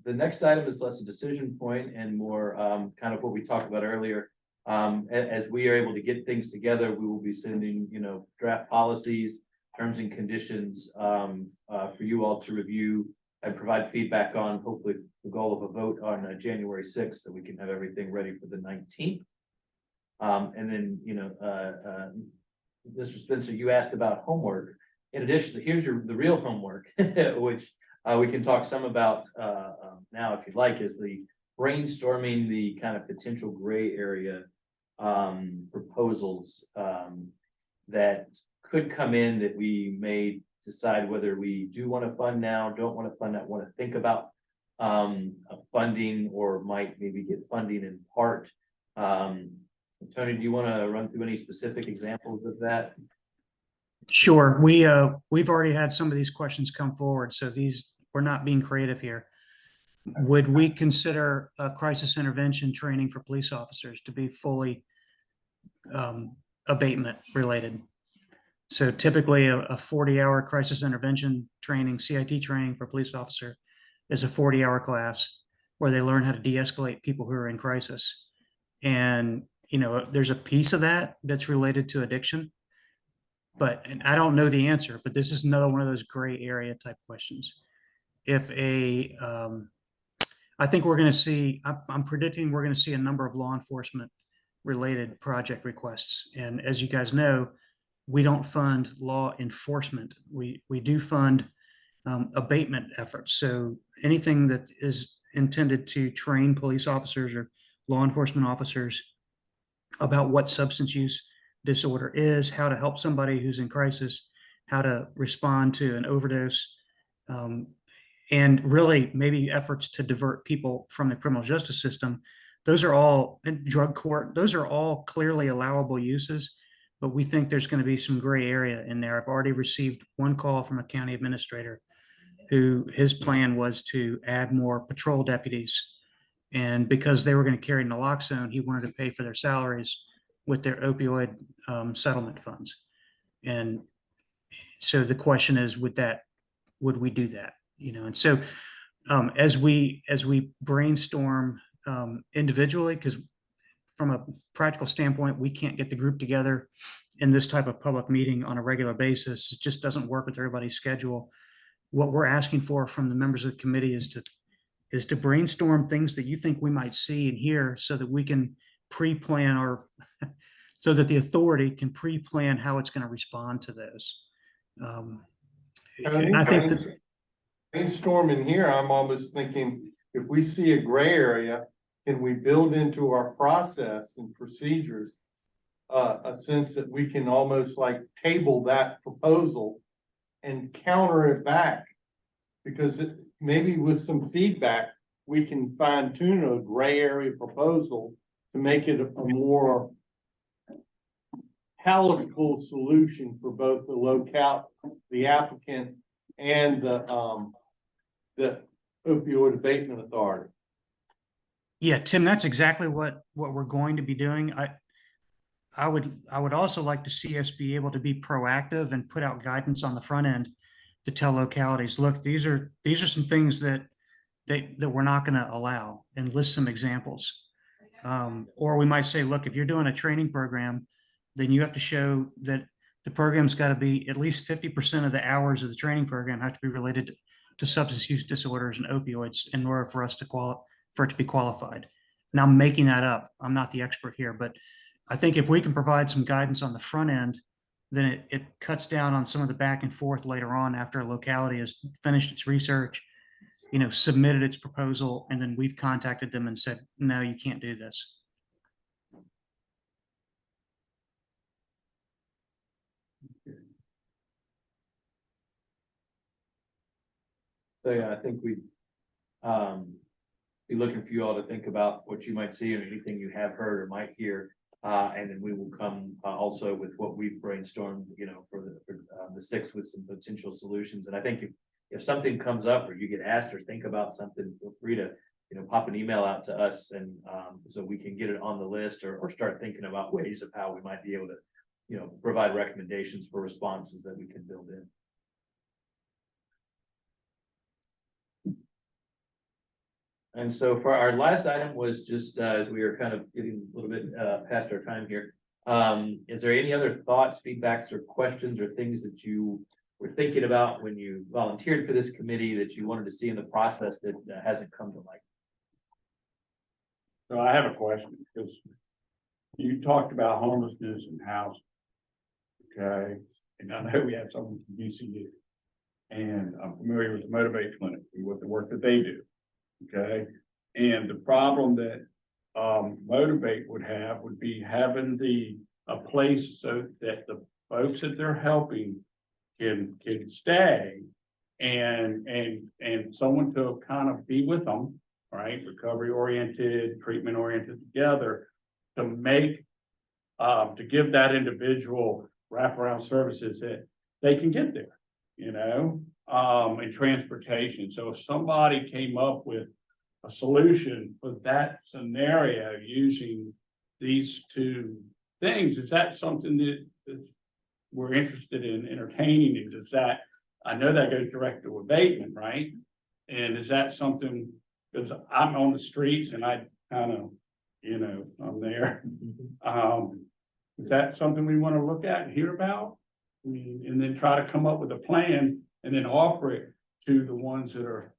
the next item is less a decision point and more kind of what we talked about earlier. As we are able to get things together, we will be sending, you know, draft policies, terms and conditions for you all to review and provide feedback on, hopefully the goal of a vote on January 6th, so we can have everything ready for the 19th. And then, you know, Mr. Spencer, you asked about homework. In addition, here's the real homework, which we can talk some about now, if you'd like, is the brainstorming the kind of potential gray area proposals that could come in that we may decide whether we do want to fund now, don't want to fund that, want to think about funding, or might maybe get funding in part. Tony, do you want to run through any specific examples of that? Sure. We've already had some of these questions come forward, so we're not being creative here. Would we consider a crisis intervention training for police officers to be fully abatement related? So typically a 40-hour crisis intervention training, CIT training for police officer is a 40-hour class where they learn how to de-escalate people who are in crisis. And, you know, there's a piece of that that's related to addiction, and I don't know the answer, but this is another one of those gray area type questions. If I think we're going to see, I'm predicting we're going to see a number of law enforcement related project requests. And as you guys know, we don't fund law enforcement. We do fund abatement efforts. So anything that is intended to train police officers or law enforcement officers about what substance use disorder is, how to help somebody who's in crisis, how to respond to an overdose, and really maybe efforts to divert people from the criminal justice system. Those are all, in drug court, those are all clearly allowable uses, but we think there's going to be some gray area in there. I've already received one call from a county administrator who his plan was to add more patrol deputies And because they were going to carry naloxone, he wanted to pay for their salaries with their opioid settlement funds. And so the question is, would we do that? And so as we brainstorm individually, because from a practical standpoint, we can't get the group together in this type of public meeting on a regular basis. It just doesn't work with everybody's schedule. What we're asking for from the members of the committee is to brainstorm things that you think we might see and hear so that we can pre-plan so that the authority can pre-plan how it's going to respond to those. And I think that brainstorming here, I'm almost thinking, if we see a gray area, can we build into our process and procedures a sense that we can almost like table that proposal and counter it back? Because maybe with some feedback, we can fine tune a gray area proposal to make it a more palatable solution for both the locale, the applicant, and the opioid abatement authority. Yeah, Tim, that's exactly what we're going to be doing. I would also like to see us be able to be proactive and put out guidance on the front end to tell localities, look, these are some things that we're not going to allow, and list some examples. Or we might say, look, if you're doing a training program, then you have to show that the program's got to be at least 50% of the hours of the training program have to be related to substance use disorders and opioids in order for us to for it to be qualified. Now I'm making that up. I'm not the expert here, but I think if we can provide some guidance on the front end, then it cuts down on some of the back and forth later on after a locality has finished its research, submitted its proposal, and then we've contacted them and said, no, you can't do this. So yeah, I think we be looking for you all to think about what you might see and anything you have heard or might hear. And then we will come also with what we've brainstormed, for the 6th with some potential solutions. And I think if something comes up or you get asked or think about something, feel free to, pop an email out to us, and so we can get it on the list or start thinking about ways of how we might be able to, provide recommendations for responses that we can build in. And so for our last item was just as we are kind of getting a little bit past our time here. Is there any other thoughts, feedbacks, or questions or things that you were thinking about when you volunteered for this committee that you wanted to see in the process that hasn't come to light? So I have a question, because you talked about homelessness and housing. Okay, and I know we have someone from VCU, and I'm familiar with the Motivate Clinic and what the work that they do. Okay, and the problem that Motivate would have would be having a place so that the folks that they're helping can stay and someone to kind of be with them, right? Recovery oriented, treatment oriented together to make to give that individual wraparound services that they can get there, and transportation. So if somebody came up with a solution for that scenario using these two things, is that something that we're interested in entertaining? And does that, I know that goes direct to abatement, right? And is that something, because I'm on the streets and I kind of, I'm there. Is that something we want to look at and hear about? I mean, and then try to come up with a plan and then offer it to the ones that are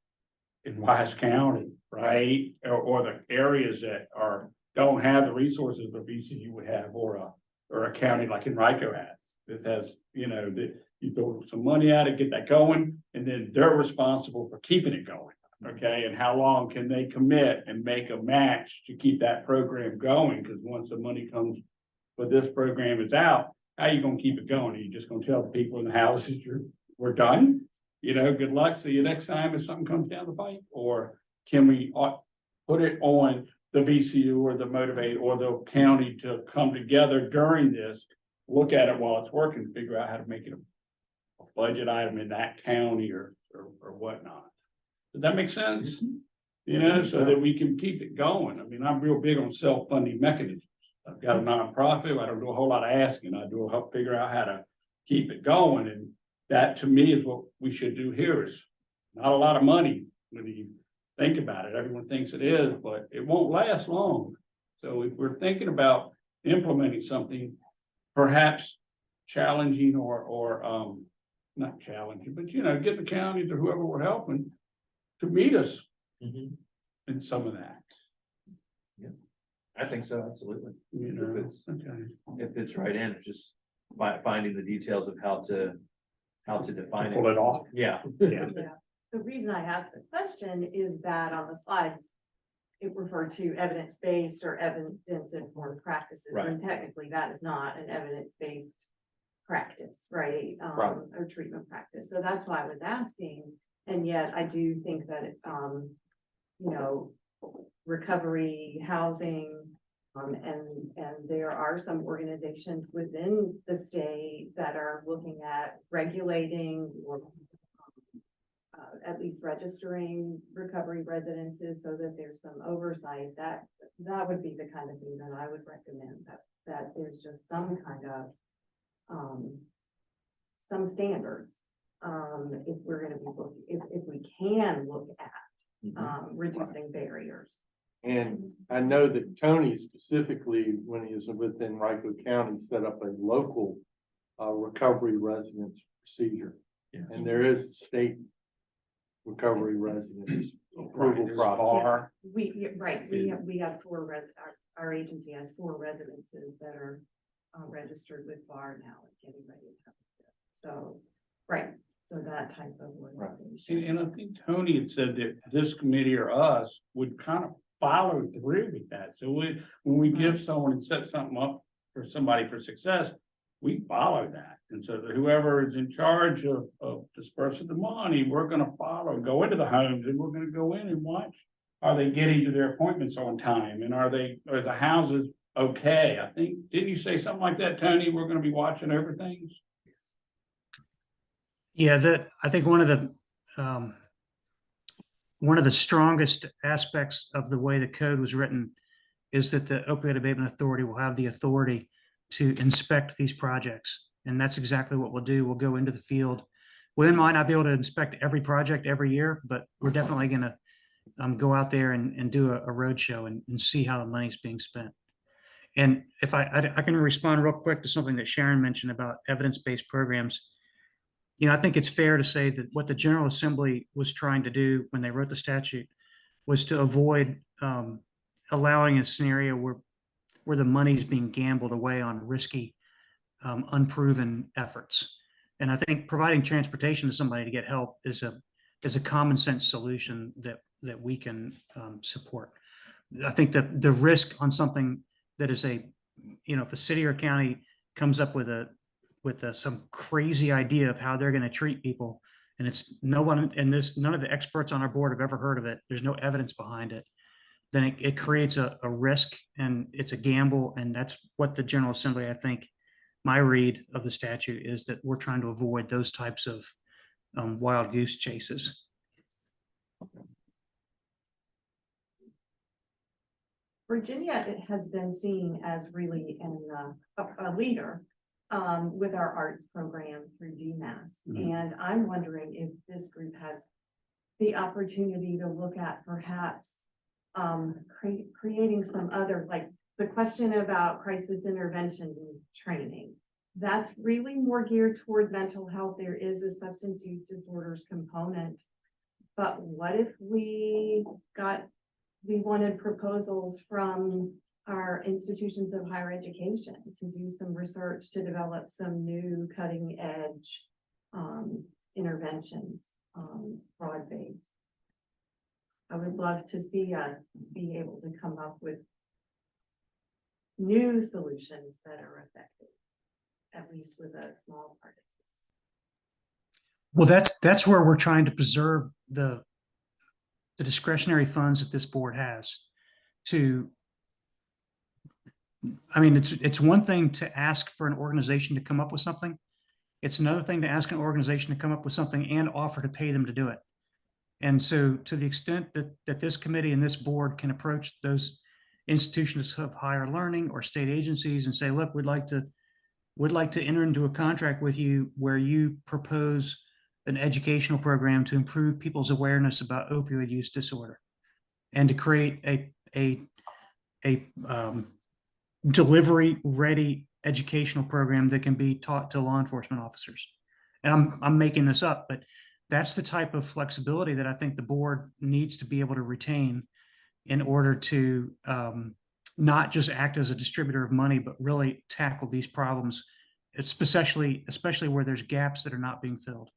in Wise County, right? Or the areas that don't have the resources that VCU would have, or a county like Enrico has. This has, that you throw some money at it, get that going, and then they're responsible for keeping it going. Okay, and how long can they commit and make a match to keep that program going? Because once the money comes for this program is out, how are you gonna keep it going? Are you just gonna tell the people in the houses we're done? Good luck, see you next time if something comes down the pipe? Or can we put it on the VCU or the Motivate or the county to come together during this, look at it while it's working, figure out how to make it a budget item in that county or whatnot? Does that make sense? You know, so that we can keep it going. I mean, I'm real big on self-funding mechanisms. I've got a nonprofit. I don't do a whole lot of asking. I do help figure out how to keep it going. And that to me is what we should do here is not a lot of money when you think about it. Everyone thinks it is, but it won't last long. So if we're thinking about implementing something, perhaps challenging or not challenging, but you know, get the counties or whoever we're helping to meet us in some of that. I think so, absolutely. You know, If it's- okay. It fits right in, it's just finding the details of how to define Pull it off. Yeah. Yeah. Yeah, the reason I asked the question is that on the slides, it referred to evidence-based or evidence-informed practices, and technically that is not an evidence-based practice, right? Right. Or treatment practice, so that's why I was asking, and yet I do think that, you know, recovery, housing, and there are some organizations within the state that are looking at regulating or at least registering recovery residences so that there's some oversight. That would be the kind of thing that I would recommend, that there's just some kind of some standards. If we're gonna be looking, if we can look at reducing barriers. And I know that Tony specifically, when he was within Rico County, set up a local recovery residence procedure. And there is a state recovery residence approval process. We have our agency has 4 residences that are registered with BAR now and getting ready to have it. So, so that type of organization. And I think Tony had said that this committee or us would kind of follow through with that. So when we give someone and set something up for somebody for success, we follow that. And so that whoever is in charge of dispersing the money, we're gonna follow, go into the homes and we're gonna go in and watch. Are they getting to their appointments on time? And are the houses okay? I think, didn't you say something like that, Tony? We're gonna be watching everything? Yeah, I think one of the strongest aspects of the way the code was written is that the Opioid Abatement Authority will have the authority to inspect these projects. And that's exactly what we'll do. We'll go into the field. We might not be able to inspect every project every year, but we're definitely gonna go out there and do a roadshow and see how the money's being spent. And if I can respond real quick to something that Sharon mentioned about evidence-based programs. You know, I think it's fair to say that what the General Assembly was trying to do when they wrote the statute was to avoid allowing a scenario where the money's being gambled away on risky, unproven efforts. And I think providing transportation to somebody to get help is a common sense solution that we can support. I think that the risk on something that is if a city or county comes up with some crazy idea of how they're going to treat people, and it's none of the experts on our board have ever heard of it. There's no evidence behind it. Then it creates a risk, and it's a gamble. And that's what the General Assembly, I think, my read of the statute is that we're trying to avoid those types of wild goose chases. Virginia, it has been seen as really a leader with our arts program through DMAS. And I'm wondering if this group has the opportunity to look at perhaps creating some other, like the question about crisis intervention training. That's really more geared toward mental health. There is a substance use disorders component. But what if we wanted proposals from our institutions of higher education to do some research to develop some new cutting edge interventions, broad-based. I would love to see us be able to come up with new solutions that are effective, at least with a small part of this. Well, that's where we're trying to preserve the discretionary funds that this board has it's one thing to ask for an organization to come up with something. It's another thing to ask an organization to come up with something and offer to pay them to do it. And so to the extent that this committee and this board can approach those institutions of higher learning or state agencies and say, look, we'd like to enter into a contract with you where you propose an educational program to improve people's awareness about opioid use disorder and to create a delivery ready educational program that can be taught to law enforcement officers. And I'm making this up, but that's the type of flexibility that I think the board needs to be able to retain in order to not just act as a distributor of money, but really tackle these problems, especially where there's gaps that are not being filled.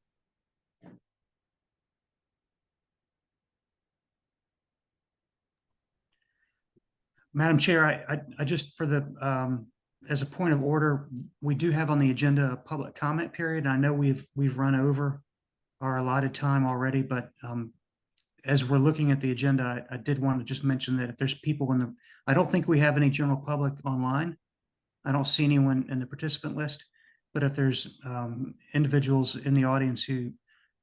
Madam Chair, I just for the as a point of order, we do have on the agenda a public comment period. I know we've run over our allotted time already, but as we're looking at the agenda, I did want to just mention that if there's people I don't think we have any general public online. I don't see anyone in the participant list, but if there's individuals in the audience who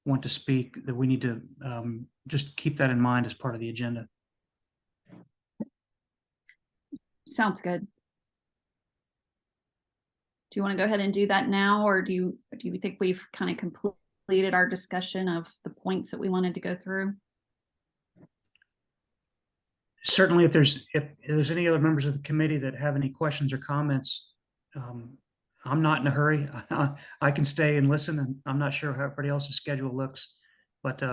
want to speak, that we need to just keep that in mind as part of the agenda. Sounds good. Do you want to go ahead and do that now, or do you think we've kind of completed our discussion of the points that we wanted to go through? Certainly, if there's any other members of the committee that have any questions or comments, I'm not in a hurry. I can stay and listen, and I'm not sure how everybody else's schedule looks. But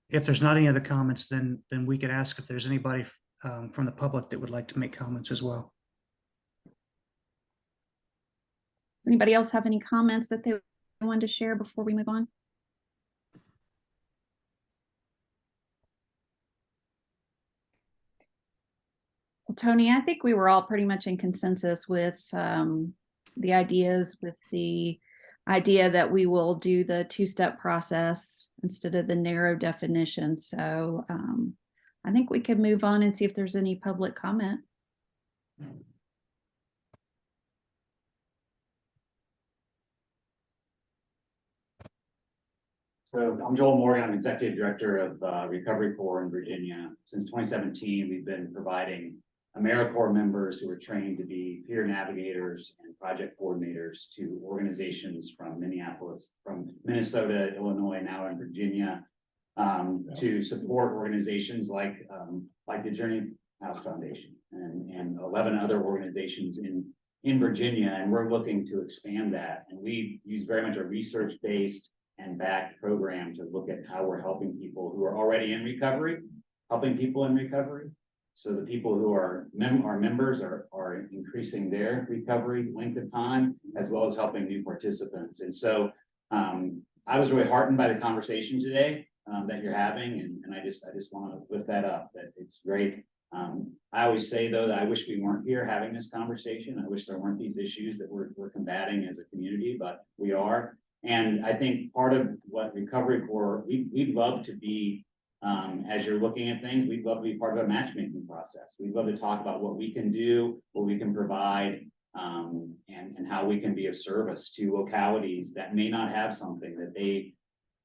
if there's not any other comments, then we could ask if there's anybody from the public that would like to make comments as well. Does anybody else have any comments that they wanted to share before we move on? Well, Tony, I think we were all pretty much in consensus with the ideas, with the idea that we will do the two-step process instead of the narrow definition. So I think we can move on and see if there's any public comment. So I'm Joel Morgan. I'm Executive Director of Recovery Corps in Virginia. Since 2017, we've been providing AmeriCorps members who are trained to be peer navigators and project coordinators to organizations from Minnesota, Illinois, now in Virginia, to support organizations like the Journey House Foundation and 11 other organizations in Virginia. And we're looking to expand that. And we use very much a research-based and backed program to look at how we're helping people who are already in recovery, helping people in recovery. So the people who are our members are increasing their recovery length of time, as well as helping new participants. And so I was really heartened by the conversation today that you're having, and I just want to lift that up, that it's great. I always say though that I wish we weren't here having this conversation. I wish there weren't these issues that we're combating as a community, but we are. And I think part of what Recovery Corps, we'd love to be, as you're looking at things, we'd love to be part of a matchmaking process. We'd love to talk about what we can do, what we can provide, and how we can be of service to localities that may not have something that they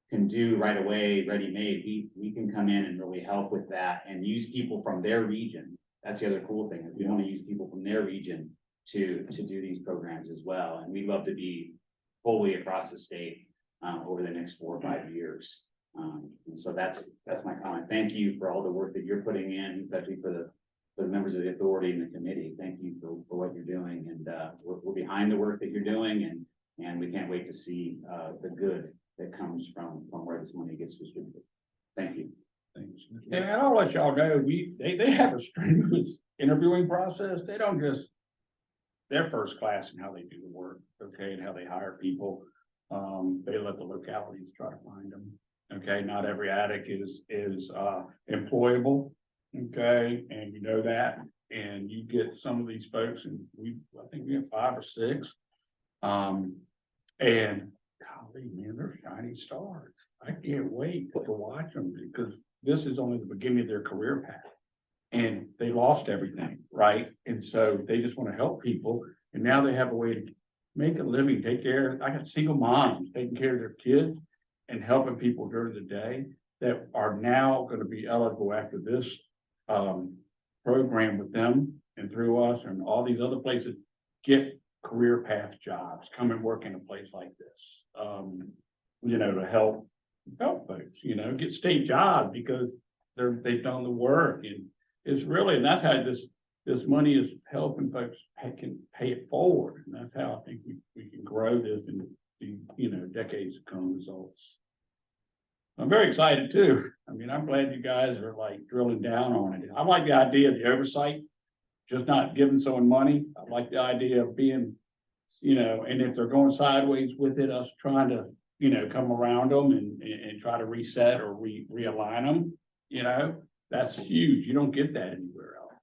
can do right away, ready-made. We can come in and really help with that and use people from their region. That's the other cool thing, is we want to use people from their region to do these programs as well. And we'd love to be fully across the state over the next 4 or 5 years. And so that's my comment. Thank you for all the work that you're putting in, especially for the members of the authority and the committee. Thank you for what you're doing. And we're behind the work that you're doing, and we can't wait to see the good that comes from where this money gets distributed. Thank you. Thanks. And I'll let y'all know, they have a strenuous interviewing process. They don't just, they're first class in how they do the work, okay, and how they hire people. They let the localities try to find them. Okay, not every addict is employable. Okay, and you know that, and you get some of these folks, and I think we have 5 or 6. And golly, man, they're shining stars. I can't wait to watch them, because this is only the beginning of their career path. And they lost everything, right? And so they just want to help people. And now they have a way to make a living, take care. I got single moms taking care of their kids and helping people during the day. that are now gonna be eligible after this program with them and through us and all these other places, get career path jobs, come and work in a place like this. You know, to help folks, you know, get state jobs because they've done the work, and it's really, and that's how this money is helping folks can pay it forward, and that's how I think we can grow this and the, you know, decades to come results. I'm very excited too. I mean, I'm glad you guys are like drilling down on it. I like the idea of the oversight, just not giving someone money. I like the idea of being, you know, and if they're going sideways with it, us trying to, you know, come around them and try to reset or realign them, you know, that's huge. You don't get that anywhere else.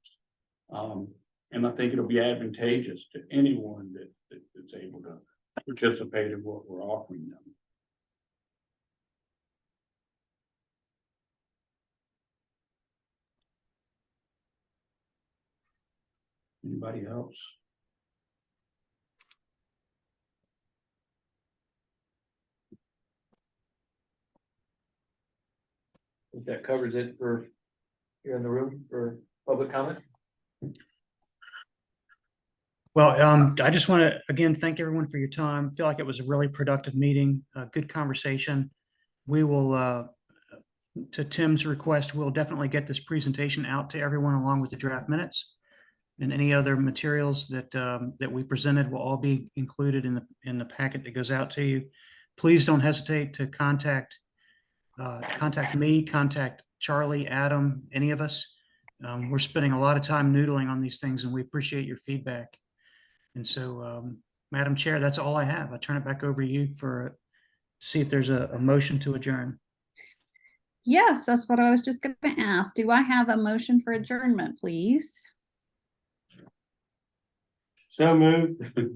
And I think it'll be advantageous to anyone that's able to participate in what we're offering them. Anybody else? I think that covers it for here in the room for public comment. Well, I just want to, again, thank everyone for your time. I feel like it was a really productive meeting, a good conversation. We will, to Tim's request, we'll definitely get this presentation out to everyone along with the draft minutes. And any other materials that we presented will all be included in the packet that goes out to you. Please don't hesitate to contact me, contact Charlie, Adam, any of us. We're spending a lot of time noodling on these things, and we appreciate your feedback. And so, Madam Chair, that's all I have. I turn it back over to you for see if there's a motion to adjourn. Yes, that's what I was just going to ask. Do I have a motion for adjournment, please? So moved. Thank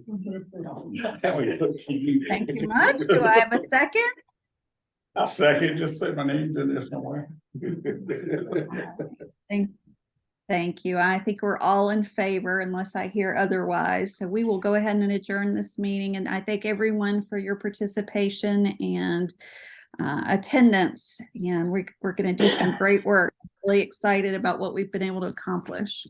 you much. Do I have a second? I'll second, just say my name's in there somewhere. Thank you. I think we're all in favor unless I hear otherwise. So we will go ahead and adjourn this meeting. And I thank everyone for your participation and attendance. And we're going to do some great work. Really excited about what we've been able to accomplish.